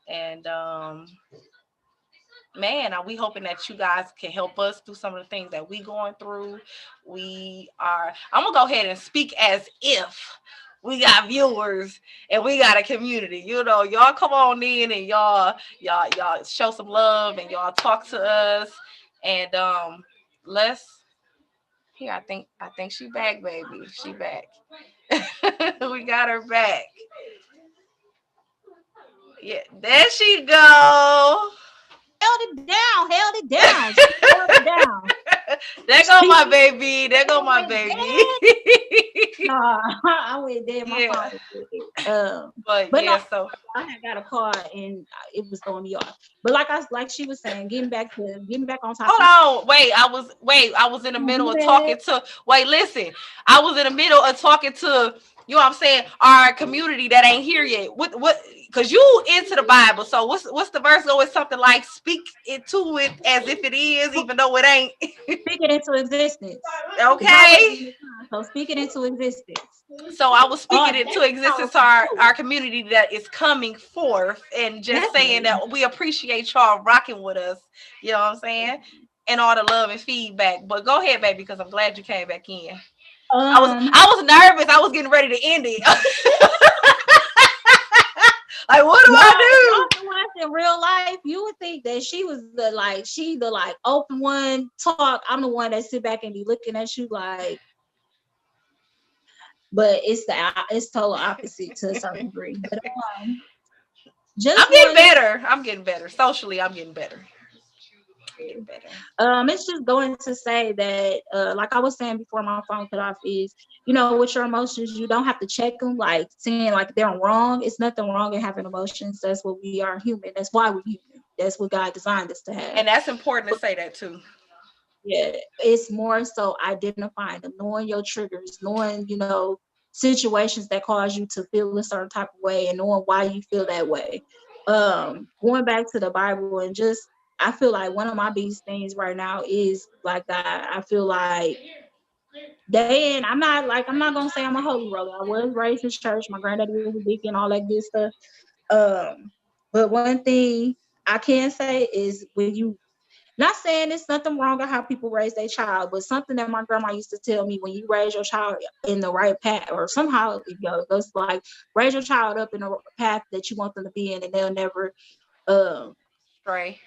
And man, are we hoping that you guys can help us through some of the things that we going through. I'm gonna go ahead and speak as if we got viewers and we got a community. You know, y'all come on in and y'all show some love and y'all talk to us. And let's here. I think she back, baby. She back. We got her back. Yeah, there she go. Held it down. She held it down. There go my baby. There go my baby. I went dead. My phone. But yeah, no, so I had got a call and it was throwing me off. But like she was saying, getting back on topic. Hold on, wait. I was in the middle of talking to. Wait, listen. I was in the middle of talking to. You know what I'm saying? Our community that ain't here yet. What? Because you into the Bible. So what's the verse go? It's something like speak into it as if it is, even though it ain't. Speak it into existence. Okay. So speak it into existence. So I was speaking into existence to our community that is coming forth, and just saying that we appreciate y'all rocking with us. You know what I'm saying? And all the love and feedback. But go ahead, baby, because I'm glad you came back in. I was nervous. I was getting ready to end it. Like, what do I do? In real life, you would think that she was the open one, talk. I'm the one that sit back and be looking at you like. But it's total opposite to a certain degree. But I'm getting better. Socially, I'm getting better. It's just going to say that, like I was saying before my phone cut off, is, you know, with your emotions, you don't have to check them, like saying like they're wrong. It's nothing wrong in having emotions. That's what we are, human. That's why we're human. That's what God designed us to have. And that's important to say that too. Yeah, it's more so identifying them, knowing your triggers, knowing, you know, situations that cause you to feel a certain type of way, and knowing why you feel that way. Going back to the Bible, and just, I feel like one of my biggest things right now is like that. I feel like I'm not gonna say I'm a holy roller. I was raised in church. My granddaddy was a deacon, all that good stuff. But one thing I can say is, when you, not saying it's nothing wrong with how people raise their child, but something that my grandma used to tell me: when you raise your child in the right path, or somehow, you know, goes like, raise your child up in a path that you want them to be in, and they'll never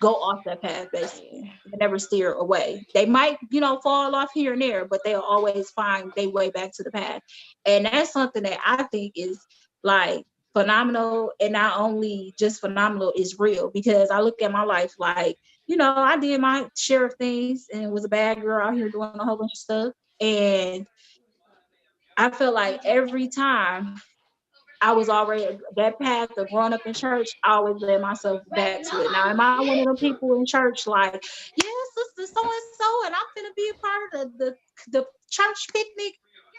go off that path, basically. They never steer away. They might, you know, fall off here and there, but they'll always find their way back to the path. And that's something that I think is like phenomenal, and not only just phenomenal, is real, because I look at my life like, you know, I did my share of things and was a bad girl out here doing a whole bunch of stuff. And I feel like every time I was already that path of growing up in church, I always led myself back to it. Now, am I one of the people in church like, yeah, sister so and so, and I'm gonna be a part of the church picnic?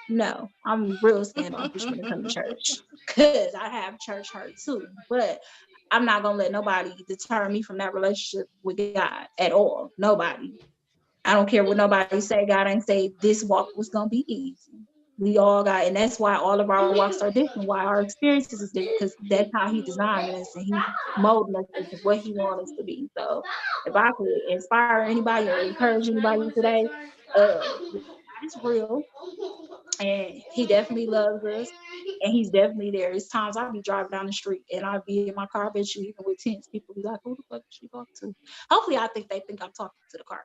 No, I'm real standoffish when it comes to church, because I have church hurt too. But I'm not gonna let nobody deter me from that relationship with God at all. Nobody. I don't care what nobody say. God ain't say this walk was gonna be easy. We all got, and that's why all of our walks are different. Why our experiences is different, because that's how He designed us, and He molded us into what He wants us to be. So, if I could inspire anybody or encourage anybody today, it's real, and He definitely loves us, and He's definitely there. It's times I'll be driving down the street and I'll be in my car, I bet you, even with tents, people be like, who the fuck is she talking to? Hopefully they think I'm talking to the car,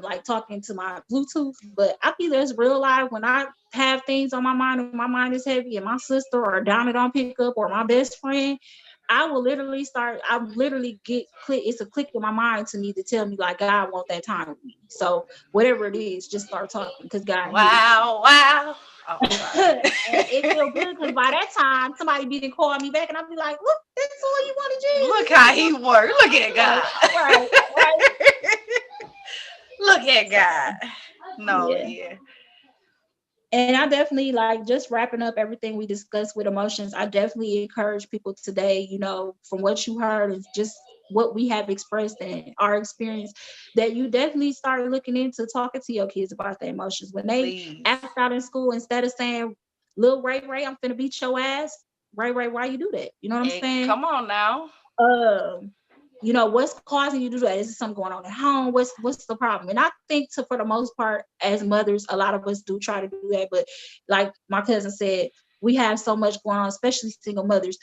like talking to my Bluetooth. But I feel there's real life when I have things on my mind and my mind is heavy, and my sister or Donna don't pick up, or my best friend, I literally get click. It's a click in my mind to me to tell me like, God want that time with me. So whatever it is, just start talking, because God. Wow. Oh, and it feels good, because by that time somebody be to call me back, and I'll be like, look, that's all you want to do. Look how He works. Look at God. Right. Look at God. No, yeah. And I definitely, like, just wrapping up everything we discussed with emotions, I definitely encourage people today, from what you heard is just what we have expressed in our experience, that you definitely start looking into talking to your kids about their emotions. When they Please. act out in school, instead of saying, "Lil Ray, I'm finna beat your ass," Ray, why you do that? You know what I'm Hey, saying? come on now. Um, what's causing you to do that? Is there something going on at home? What's the problem? And I think, for the most part, as mothers, a lot of us do try to do that. But like my cousin said, we have so much going on, especially single mothers,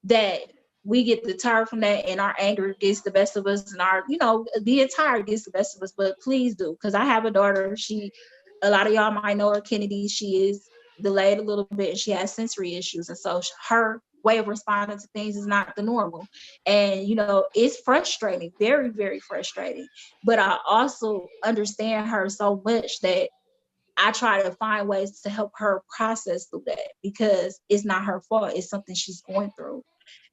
that we get deterred from that, and our anger gets the best of us, and our, being tired gets the best of us. But please do, because I have a daughter. A lot of y'all might know her, Kennedy. She is delayed a little bit, and she has sensory issues, and so her way of responding to things is not the normal. And it's frustrating, very, very frustrating. But I also understand her so much that I try to find ways to help her process through that, because it's not her fault. It's something she's going through.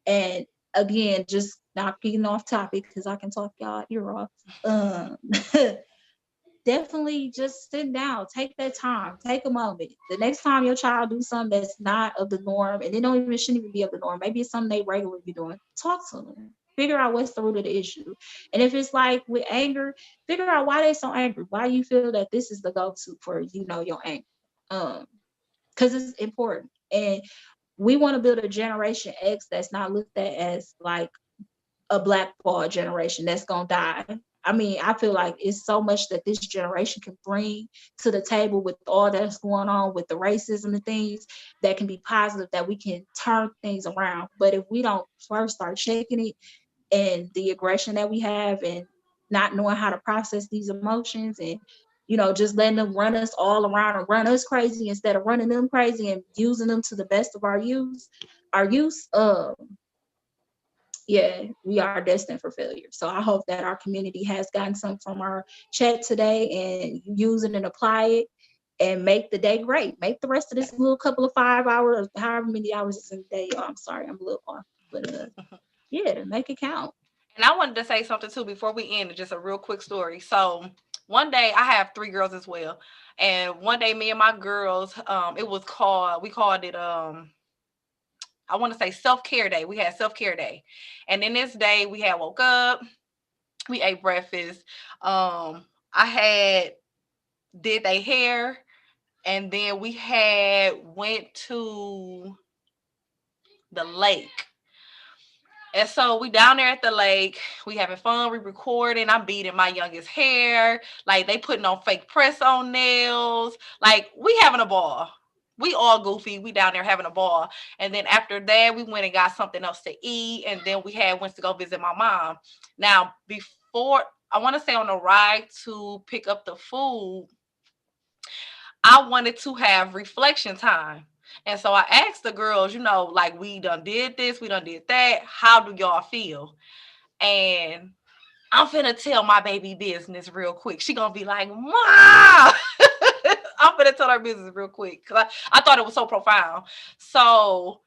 And again, just not getting off topic, because I can talk y'all ear off. Um, Definitely just sit down, take that time, take a moment. The next time your child do something that's not of the norm, and shouldn't even be of the norm, maybe it's something they regularly be doing, talk to them. Figure out what's the root of the issue. And if it's like with anger, figure out why they so angry. Why you feel that this is the go-to for, your anger. Because it's important. And we want to build a generation X that's not looked at as like a blackball generation that's gonna die. I mean, I feel like it's so much that this generation can bring to the table with all that's going on with the racism and things that can be positive, that we can turn things around. But if we don't first start shaking it, and the aggression that we have, and not knowing how to process these emotions, and just letting them run us all around and run us crazy instead of running them crazy and using them to the best of our use, yeah, we are destined for failure. So I hope that our community has gotten something from our chat today, and use it and apply it, and make the day great. Make the rest of this little couple of 5 hours, however many hours it's in the day. Oh, I'm sorry, I'm a little off, but yeah, make it count. And I wanted to say something too before we end, just a real quick story. So one day, I have 3 girls as well. And one day, me and my girls, we called it, I want to say self-care day. We had self-care day. And then this day we had woke up, we ate breakfast. I had did their hair, and then we had went to the lake. And so we down there at the lake, we having fun, we recording, I'm beating my youngest hair, like they putting on fake press on nails, like we having a ball. We all goofy, we down there having a ball. And then after that, we went and got something else to eat, and then went to go visit my mom. Now, before, I want to say on the ride to pick up the food, I wanted to have reflection time. And so I asked the girls, like, we done did this, we done did that. How do y'all feel? And I'm finna tell my baby business real quick. She gonna be like, Mom! I'm finna tell her business real quick, because I thought it was so profound. So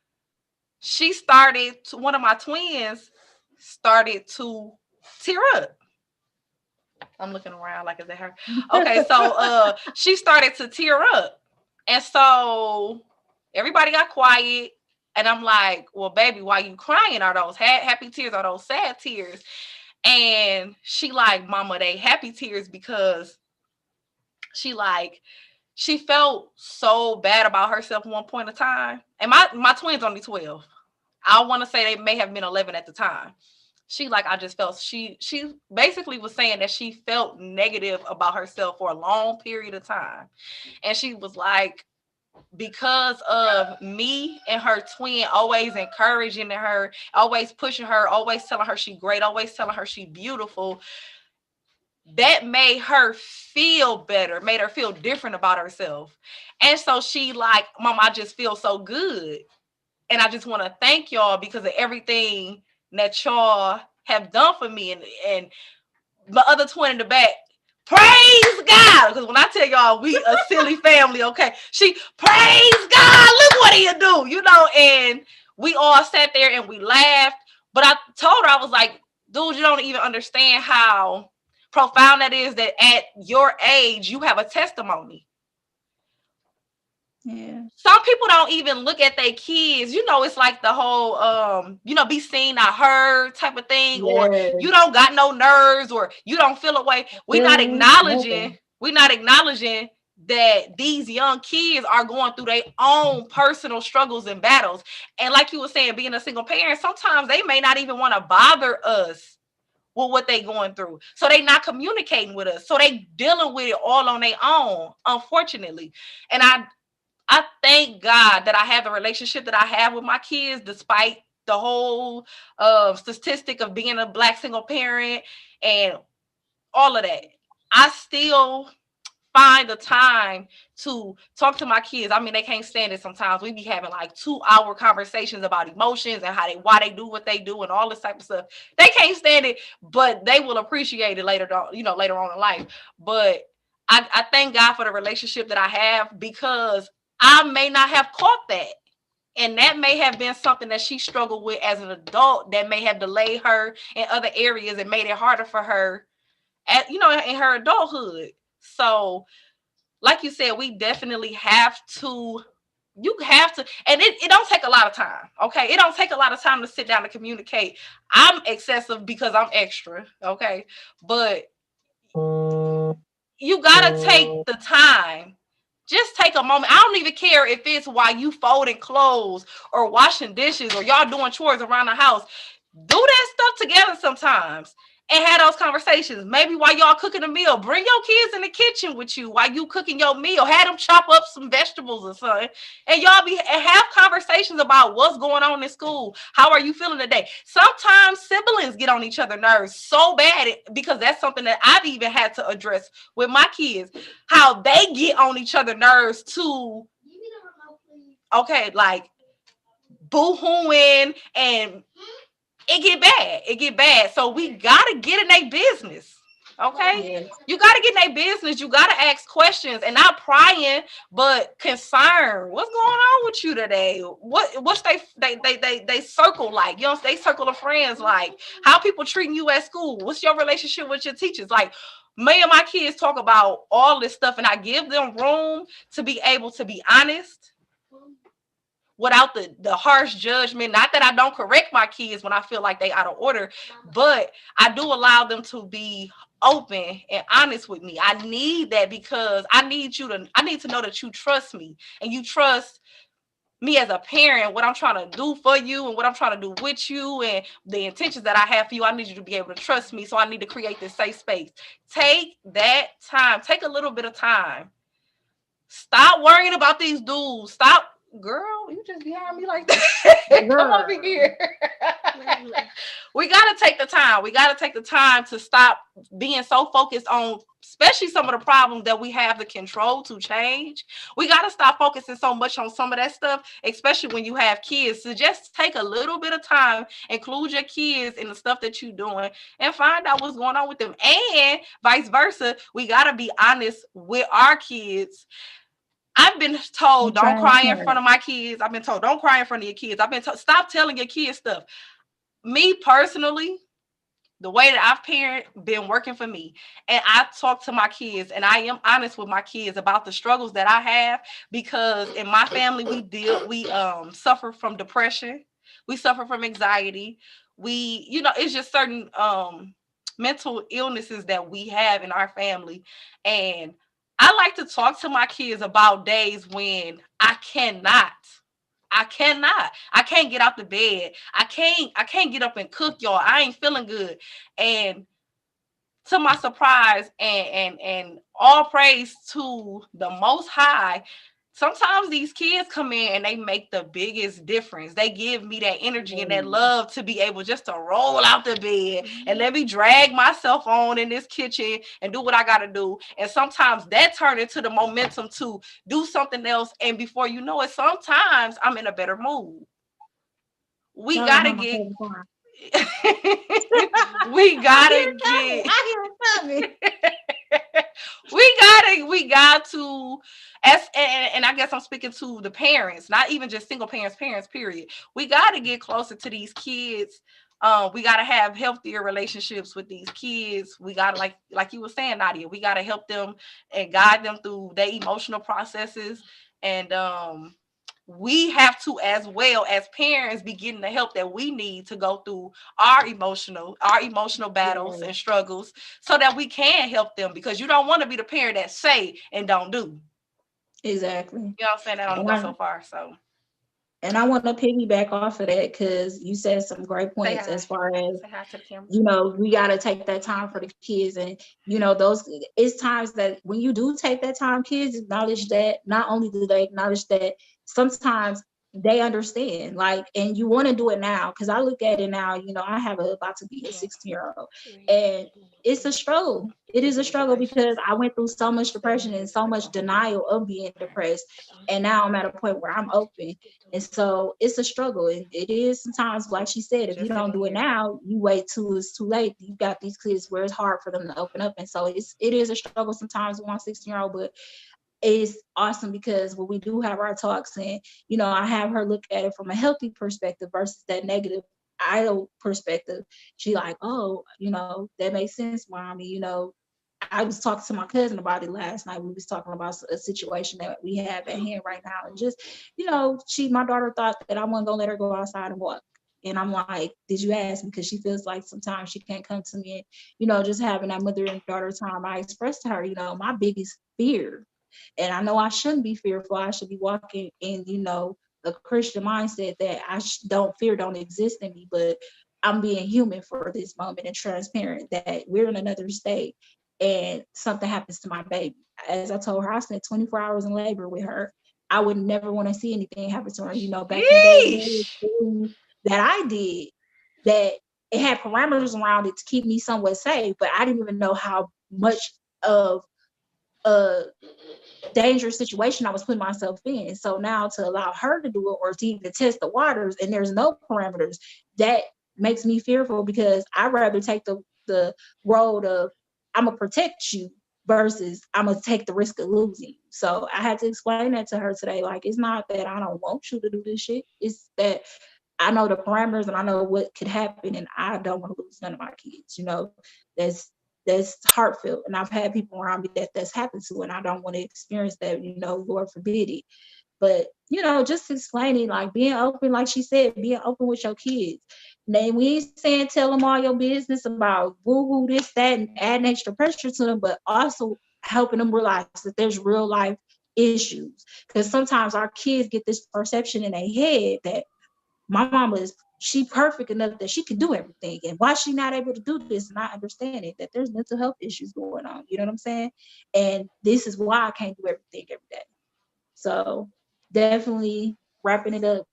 one of my twins started to tear up. I'm looking around like, is that her? Okay, so she started to tear up. And so everybody got quiet. And I'm like, well, baby, why you crying? Are those happy tears? Are those sad tears? And she like, Mama, they happy tears, because she felt so bad about herself at one point in time. And my twins only 12. I want to say they may have been 11 at the time. She like, I just felt, she basically was saying that she felt negative about herself for a long period of time. And she was like, because of me and her twin always encouraging her, always pushing her, always telling her she great, always telling her she beautiful, that made her feel better, made her feel different about herself. And so she like, Mom, I just feel so good. And I just want to thank y'all because of everything that y'all have done for me. And my other twin in the back, praise God. Because when I tell y'all we a silly family, okay, she, praise God, look what he'll do, and we all sat there and we laughed. But I told her, I was like, dude, you don't even understand how profound that is, that at your age, you have a testimony. Yeah. Some people don't even look at their kids. You know, it's like the whole be seen, not heard type of thing, or you Yes. don't got no nerves, or you don't feel a way. Feelings, nothing. We're not acknowledging that these young kids are going through their own personal struggles and battles. And like you were saying, being a single parent, sometimes they may not even want to bother us with what they going through. So they not communicating with us. So they dealing with it all on their own, unfortunately. And I thank God that I have the relationship that I have with my kids, despite the whole statistic of being a Black single parent and all of that. I still find the time to talk to my kids. I mean, they can't stand it sometimes. We be having like 2-hour conversations about emotions and why they do what they do and all this type of stuff. They can't stand it, but they will appreciate it later on in life. But I thank God for the relationship that I have, because I may not have caught that. And that may have been something that she struggled with as an adult that may have delayed her in other areas and made it harder for her in her adulthood. So, like you said, we definitely have to. You have to, and it don't take a lot of time. Okay, it don't take a lot of time to sit down and communicate. I'm excessive because I'm extra. Okay, but you gotta take the time. Just take a moment. I don't even care if it's while you folding clothes or washing dishes or y'all doing chores around the house. Do that stuff together sometimes and have those conversations. Maybe while y'all cooking a meal, bring your kids in the kitchen with you while you cooking your meal. Have them chop up some vegetables or something, and have conversations about what's going on in school. How are you feeling today? Sometimes siblings get on each other's nerves so bad because that's something that I've even had to address with my kids. How they get on each other's nerves too. Okay, like boo-hooing, and it get bad. So we gotta get in their business. Okay, Yes. you gotta get in their business. You gotta ask questions, and not prying, but concern. What's going on with you today? What's they circle like? You know, they circle of friends like. How people treating you at school? What's your relationship with your teachers? Like, me and my kids talk about all this stuff, and I give them room to be able to be honest without the harsh judgment. Not that I don't correct my kids when I feel like they out of order, but I do allow them to be open and honest with me. I need that because I need to know that you trust me and you trust me as a parent, what I'm trying to do for you and what I'm trying to do with you and the intentions that I have for you. I need you to be able to trust me. So I need to create this safe space. Take that time. Take a little bit of time. Stop worrying about these dudes. Stop. Girl, you just behind me like that. Come over here. We got to take the time. We got to take the time to stop being so focused on, especially some of the problems that we have the control to change. We got to stop focusing so much on some of that stuff, especially when you have kids. So just take a little bit of time, include your kids in the stuff that you're doing, and find out what's going on with them. And vice versa, we got to be honest with our kids. I've been told don't cry in front of my kids. I've been told don't cry in front of your kids. I've been told stop telling your kids stuff. Me personally, the way that I've been working for me, and I talk to my kids, and I am honest with my kids about the struggles that I have, because in my family we suffer from depression, we suffer from anxiety, it's just certain mental illnesses that we have in our family, and I like to talk to my kids about days when I can't get out the bed. I can't get up and cook, y'all. I ain't feeling good. And to my surprise and all praise to the Most High, sometimes these kids come in and they make the biggest difference. They give me that energy and that love to be able just to roll out the bed and let me drag myself on in this kitchen and do what I got to do. And sometimes that turns into the momentum to do something else. And before you know it, sometimes I'm in a better mood. We gotta get we gotta get we got to and I guess I'm speaking to the parents, not even just single parents, period. We got to get closer to these kids. We got to have healthier relationships with these kids. We got to, like you were saying, Nadia, we got to help them and guide them through their emotional processes And we have to, as well as parents, be getting the help that we need to go through our emotional battles and struggles, so that we can help them, because you don't want to be the parent that say and don't do. Exactly. You know what I'm saying? That only goes so far. So, and I want to piggyback off of that, because you said some great points as far as, you know, we got to take that time for the kids. And, you know, those, it's times that when you do take that time, kids acknowledge that. Not only do they acknowledge that, sometimes they understand, like, and you want to do it now. Because I look at it now, you know, I have about to be a 16-year-old, and it's a struggle. It is a struggle, because I went through so much depression and so much denial of being depressed. And now I'm at a point where I'm open. And so it's a struggle. And it is sometimes, like she said, if you don't do it now, you wait till it's too late. You got these kids where it's hard for them to open up. And so it is a struggle sometimes with my 16-year-old, but it's awesome, because when we do have our talks, and, you know, I have her look at it from a healthy perspective versus that negative idle perspective. She like, oh, you know, that makes sense, mommy. You know, I was talking to my cousin about it last night. We was talking about a situation that we have at hand right now. And just, you know, my daughter thought that I wasn't gonna let her go outside and walk. And I'm like, did you ask me? Because she feels like sometimes she can't come to me. And, you know, just having that mother and daughter time, I expressed to her, you know, my biggest fear. And I know I shouldn't be fearful. I should be walking in, you know, a Christian mindset that fear don't exist in me, but I'm being human for this moment and transparent that we're in another state and something happens to my baby. As I told her, I spent 24 hours in labor with her. I would never want to see anything happen to her. You know, back in the day, that I did, that it had parameters around it to keep me somewhat safe, but I didn't even know how much of a dangerous situation I was putting myself in. So now to allow her to do it, or to even test the waters, and there's no parameters, that makes me fearful, because I'd rather take the road of, I'm gonna protect you versus I'm gonna take the risk of losing. So I had to explain that to her today. Like, it's not that I don't want you to do this shit. It's that I know the parameters and I know what could happen, and I don't want to lose none of my kids. You know, that's heartfelt. And I've had people around me that's happened to, and I don't want to experience that, you know, Lord forbid it. But, you know, just explaining, like, being open, like she said, being open with your kids. Now, we ain't saying tell them all your business about woo-woo, this, that, and adding extra pressure to them, but also helping them realize that there's real life issues. Because sometimes our kids get this perception in their head that my mama she perfect enough that she can do everything. And why she not able to do this? And I understand it, that there's mental health issues going on. You know what I'm saying? And this is why I can't do everything every day. So definitely wrapping it up.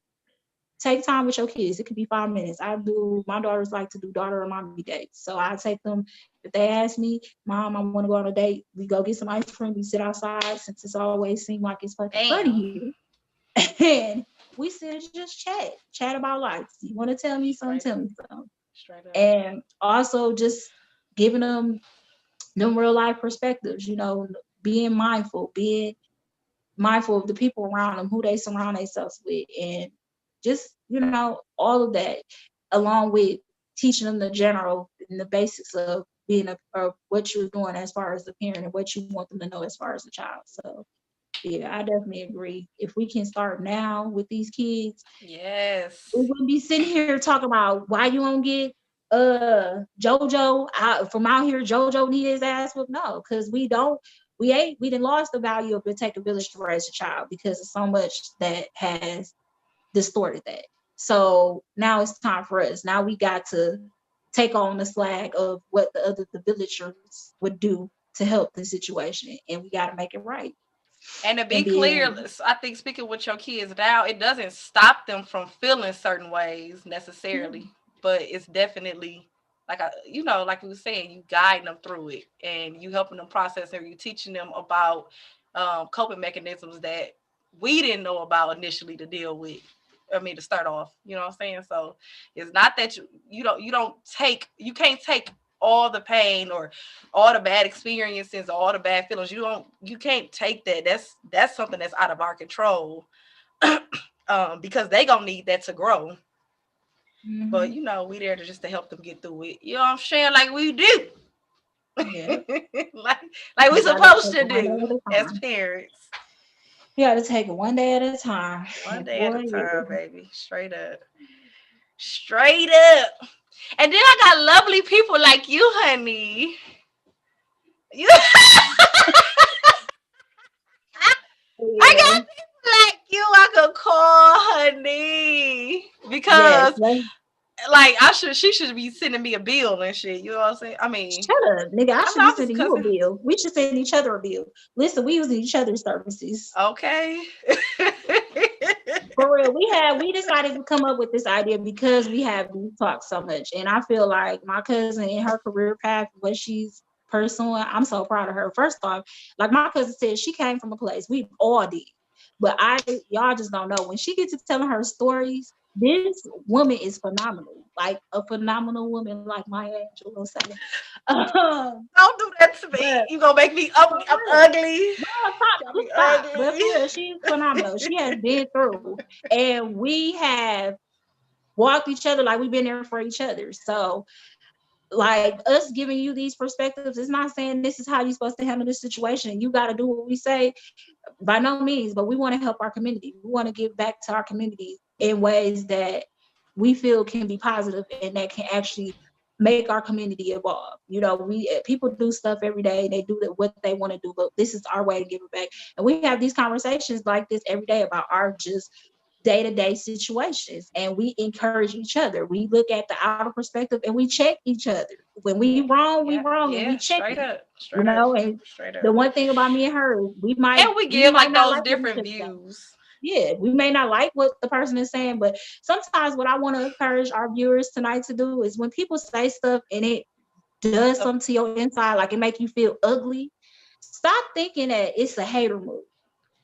Take time with your kids. It could be 5 minutes. My daughters like to do daughter and mommy dates. So I take them, if they ask me, Mom, I want to go on a date, we go get some ice cream, we sit outside, since it's always seemed like it's fucking funny here. And we sit and just chat about life. You want to tell me something, tell me something. And also just giving them real life perspectives, you know, being mindful of the people around them, who they surround themselves with, and just, you know, all of that, along with teaching them the general and the basics of being or what you're doing as far as the parent, and what you want them to know as far as the child. So yeah, I definitely agree. If we can start now with these kids, yes, we wouldn't be sitting here talking about why you don't get JoJo from out here. JoJo need his ass whooped. No, because we didn't lost the value of it take a village to raise a child, because of so much that has distorted that. So now it's time for us. Now we got to take on the slack of what the villagers would do to help the situation, and we got to make it right. And to be clear, I think speaking with your kids now, it doesn't stop them from feeling certain ways necessarily, but it's definitely like like we were saying, you guiding them through it, and you helping them process it. You teaching them about coping mechanisms that we didn't know about initially to deal with. I mean, to start off, you know what I'm saying? So it's not that you can't take all the pain or all the bad experiences, all the bad feelings. You can't take that. That's something that's out of our control. Because they gonna need that to grow. Mm-hmm. But we there to help them get through it. You know what I'm saying? Like we do. Yeah. like we supposed to do as parents. You got to take it one day at a time. One And day at boy, a time, yeah. baby. Straight up. Straight up. And then I got lovely people like you, honey. You, I Yeah. got people like you I could call, honey. Yes. Because like she should be sending me a bill and shit. You know what I'm saying? I mean, Shut up, nigga. I should be I'm just sending you a cussing. bill. We should send each other a bill. Listen, we use each other's services. Okay. For real, we decided to come up with this idea because we have these talks so much, and I feel like my cousin in her career path, what she's pursuing, I'm so proud of her. First off, like my cousin said, she came from a place we all did, but y'all just don't know when she gets to telling her stories. This woman is phenomenal, like a phenomenal woman, like my angel will say. Don't do that to me. But You gonna make me up. I'm ugly. no, stop, Got just me stop. But for ugly. real, she's phenomenal. She has been through, and we have walked each other like we've been there for each other. So, like us giving you these perspectives, it's not saying this is how you're supposed to handle this situation. You got to do what we say, by no means. But we want to help our community. We want to give back to our community in ways that we feel can be positive and that can actually make our community evolve. You know, we people do stuff every day. They do what they want to do, but this is our way to give it back. And we have these conversations like this every day about our just day-to-day situations, and we encourage each other. We look at the outer perspective and we check each other. When we wrong, we Yeah, wrong, and we yeah. check Straight it. up. You Straight up. know, and Straight up. the one thing about me and her, And we we give might like not those like what each different other say. views. Yeah, we may not like what the person is saying, but sometimes what I want to encourage our viewers tonight to do is when people say stuff and it does something to your inside, like it make you feel ugly, stop thinking that it's a hater move.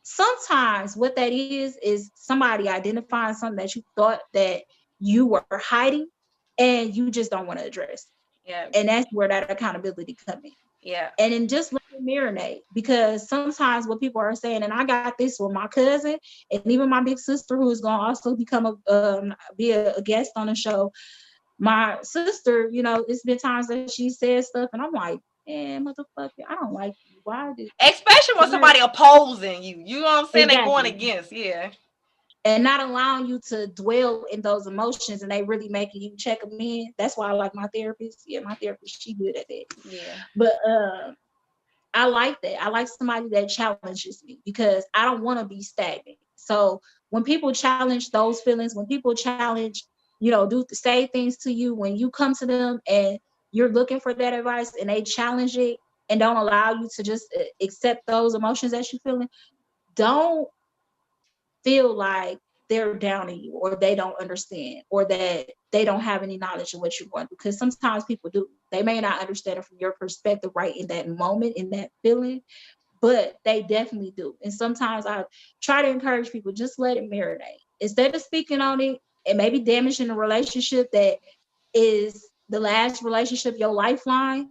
Sometimes what that is somebody identifying something that you thought that you were hiding and you just don't want to address. Yeah. And that's where that accountability come in. Yeah. And then just let it marinate, because sometimes what people are saying, and I got this with my cousin and even my big sister, who is going to also become be a guest on the show. My sister, you know, it's been times that she says stuff and I'm like, man, motherfucker, I don't like you. Why did Especially when somebody opposing you. You know what I'm saying? They going exactly? against. Yeah. And not allowing you to dwell in those emotions, and they really making you check them in. That's why I like my therapist. Yeah, my therapist, she good at that. Yeah. But I like that. I like somebody that challenges me because I don't want to be stagnant. So when people challenge those feelings, when people challenge, you know, say things to you, when you come to them and you're looking for that advice and they challenge it and don't allow you to just accept those emotions that you're feeling, don't feel like they're downing you or they don't understand or that they don't have any knowledge of what you're going through. Because sometimes people do. They may not understand it from your perspective right in that moment, in that feeling, but they definitely do. And sometimes I try to encourage people, just let it marinate. Instead of speaking on it and maybe damaging a relationship that is the last relationship, your lifeline,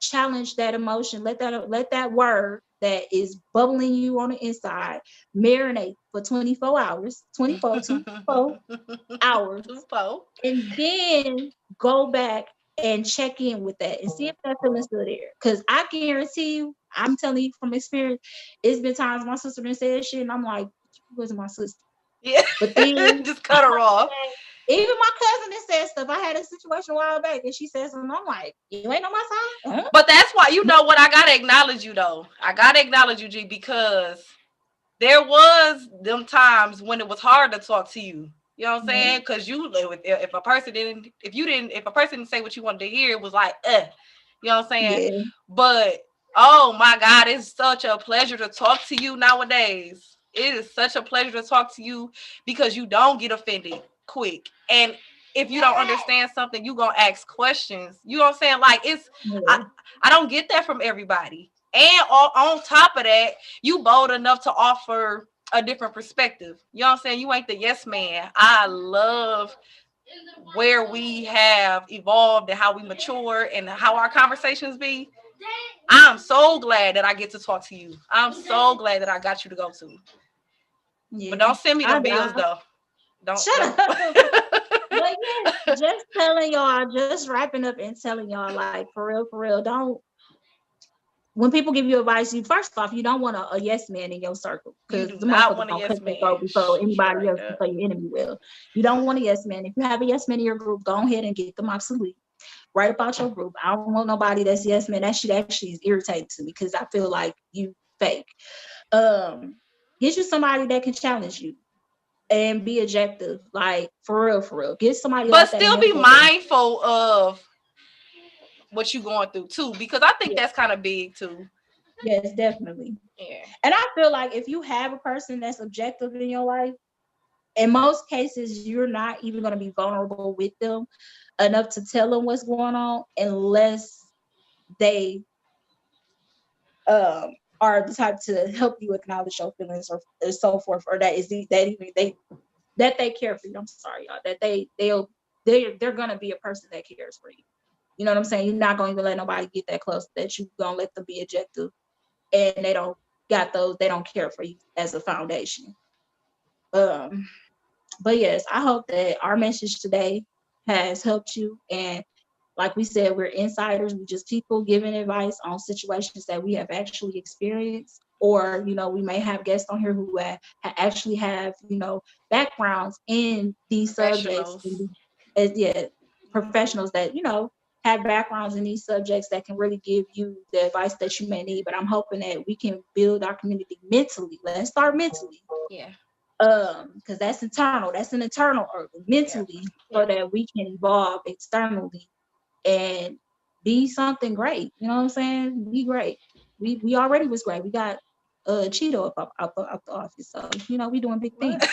challenge that emotion. Let that word that is bubbling you on the inside marinate for 24 hours, 24 hours, Tupo. and then go back and check in with that and see if that feeling's still there. Because I guarantee you, I'm telling you from experience, it's been times my sister done said shit and I'm like, you wasn't my sister. Yeah. But then Just cut her off. even my cousin that said stuff. I had a situation a while back and she said something. I'm like, you ain't on my side? Huh? But that's why, you know what, I gotta acknowledge you though. I gotta acknowledge you, G, because there was them times when it was hard to talk to you. You know what I'm saying? Because if a person didn't say what you wanted to hear, it was like, you know what I'm saying? Yeah. But oh my God, it's such a pleasure to talk to you nowadays. It is such a pleasure to talk to you because you don't get offended quick. And if you don't understand something, you gonna ask questions. You know what I'm saying? Like I don't get that from everybody. And on top of that, you bold enough to offer a different perspective. You know what I'm saying? You ain't the yes man. I love where we have evolved and how we mature and how our conversations be. I'm so glad that I get to talk to you. I'm so glad that I got you to go to. Yeah. But don't send me the bills though. Don't. Shut up. But yeah, just telling y'all, just wrapping up and telling y'all, like, for real, when people give you advice, you first off, you don't want a yes man in your circle, You because do the not motherfuckers want a don't yes cut their man. throat before anybody Straight else, up. before your enemy will. You don't want a yes man. If you have a yes man in your group, go ahead and get them obsolete. Right about your group. I don't want nobody that's yes man. That shit actually is irritating to me, because I feel like you fake. Get you somebody that can challenge you and be objective, like for real, for real. Get somebody But like that in still your be circle. mindful of what you're going through too, because I think Yeah. that's kind of big too. Yes, definitely. Yeah. And I feel like if you have a person that's objective in your life, in most cases, you're not even going to be vulnerable with them enough to tell them what's going on, unless they are the type to help you acknowledge your feelings, or so forth, or that is that they care for you. I'm sorry, y'all. That they're gonna be a person that cares for you. You know what I'm saying? You're not going to let nobody get that close that you gonna let them be objective, and they don't care for you as a foundation. But yes, I hope that our message today has helped you. And like we said, we're insiders. We're just people giving advice on situations that we have actually experienced. Or, we may have guests on here who actually have, backgrounds in these subjects. Professionals. Yeah, professionals that, have backgrounds in these subjects that can really give you the advice that you may need. But I'm hoping that we can build our community mentally. Let's start mentally. Yeah. Because that's internal. That's an internal mentally, so that we can evolve externally and be something great. You know what I'm saying? Be great. We already was great. We got Cheeto up the office, so we doing big things.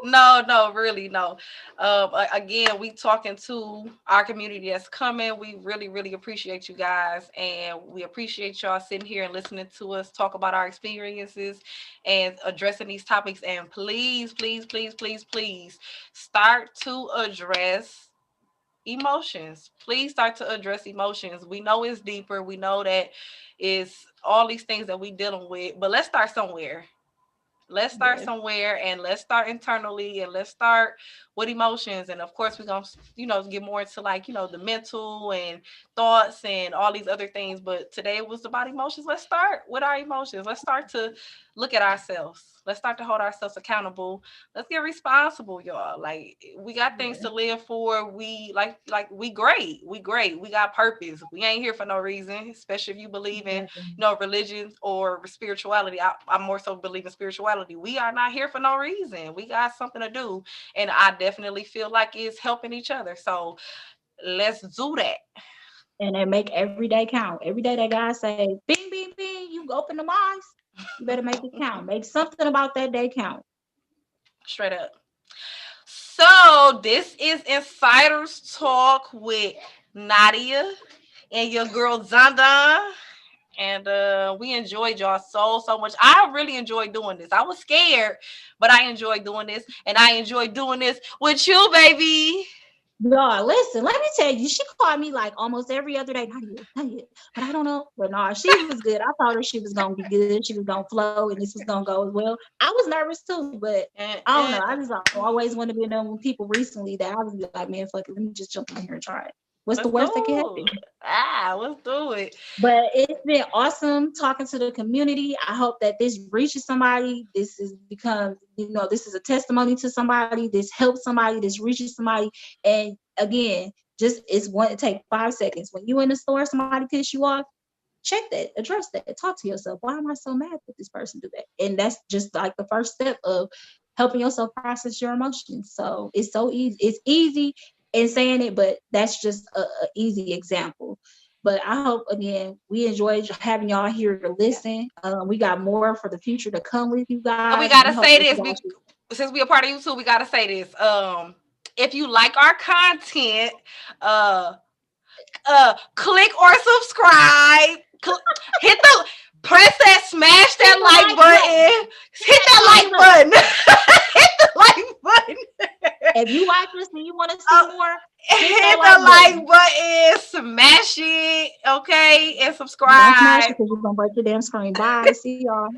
No, really, no. Again, we talking to our community that's coming. We really, really appreciate you guys, and we appreciate y'all sitting here and listening to us talk about our experiences and addressing these topics. And please, please, please, please, please start to address emotions. Please start to address emotions. We know it's deeper. We know that it's all these things that we dealing with, but let's start somewhere. Let's start somewhere, and let's start internally, and let's start with emotions. And of course, we're going to, get more into like, the mental and thoughts and all these other things. But today it was about emotions. Let's start with our emotions. Let's start to look at ourselves. Let's start to hold ourselves accountable. Let's get responsible, y'all. Like, we got things to live for. We we great. We great. We got purpose. We ain't here for no reason, especially if you believe in, religion or spirituality. I more so believe in spirituality. We are not here for no reason. We got something to do. And I definitely feel like it's helping each other. So let's do that. And then make every day count. Every day that God say, bing, bing, bing, you open the eyes. You better make it count. Make something about that day count. Straight up. So this is Insiders Talk with Nadia and your girl Zonda. And we enjoyed y'all so much. I really enjoyed doing this. I was scared, but I enjoyed doing this. And I enjoyed doing this with you, baby. No, listen, let me tell you, she called me like almost every other day. Not yet. But I don't know. But no, she was good. I thought her she was going to be good. She was going to flow, and this was going to go as well. I was nervous too, but I don't know. I just always want to be known with people recently that I was like, man, fuck it. Let me just jump in here and try it. What's the worst that can happen? Let's do it. But it's been awesome talking to the community. I hope that this reaches somebody. This is become, this is a testimony to somebody. This helps somebody. This reaches somebody. And again, it take 5 seconds. When you in the store, somebody piss you off, check that, address that, talk to yourself. Why am I so mad that this person do that? And that's just like the first step of helping yourself process your emotions. So it's so easy. It's easy in saying it, but that's just a easy example. But I hope, again, we enjoyed having y'all here to listen. We got more for the future to come with you guys. And we got to say this. Since we are part of YouTube, we got to say this. If you like our content, click or subscribe. Press that, smash that like button. Hit that like button. Hit the like button. If you like this and you want to see more, hit the like button, smash it, okay, and subscribe. Don't smash it because you're gonna break your damn screen. Bye. See y'all.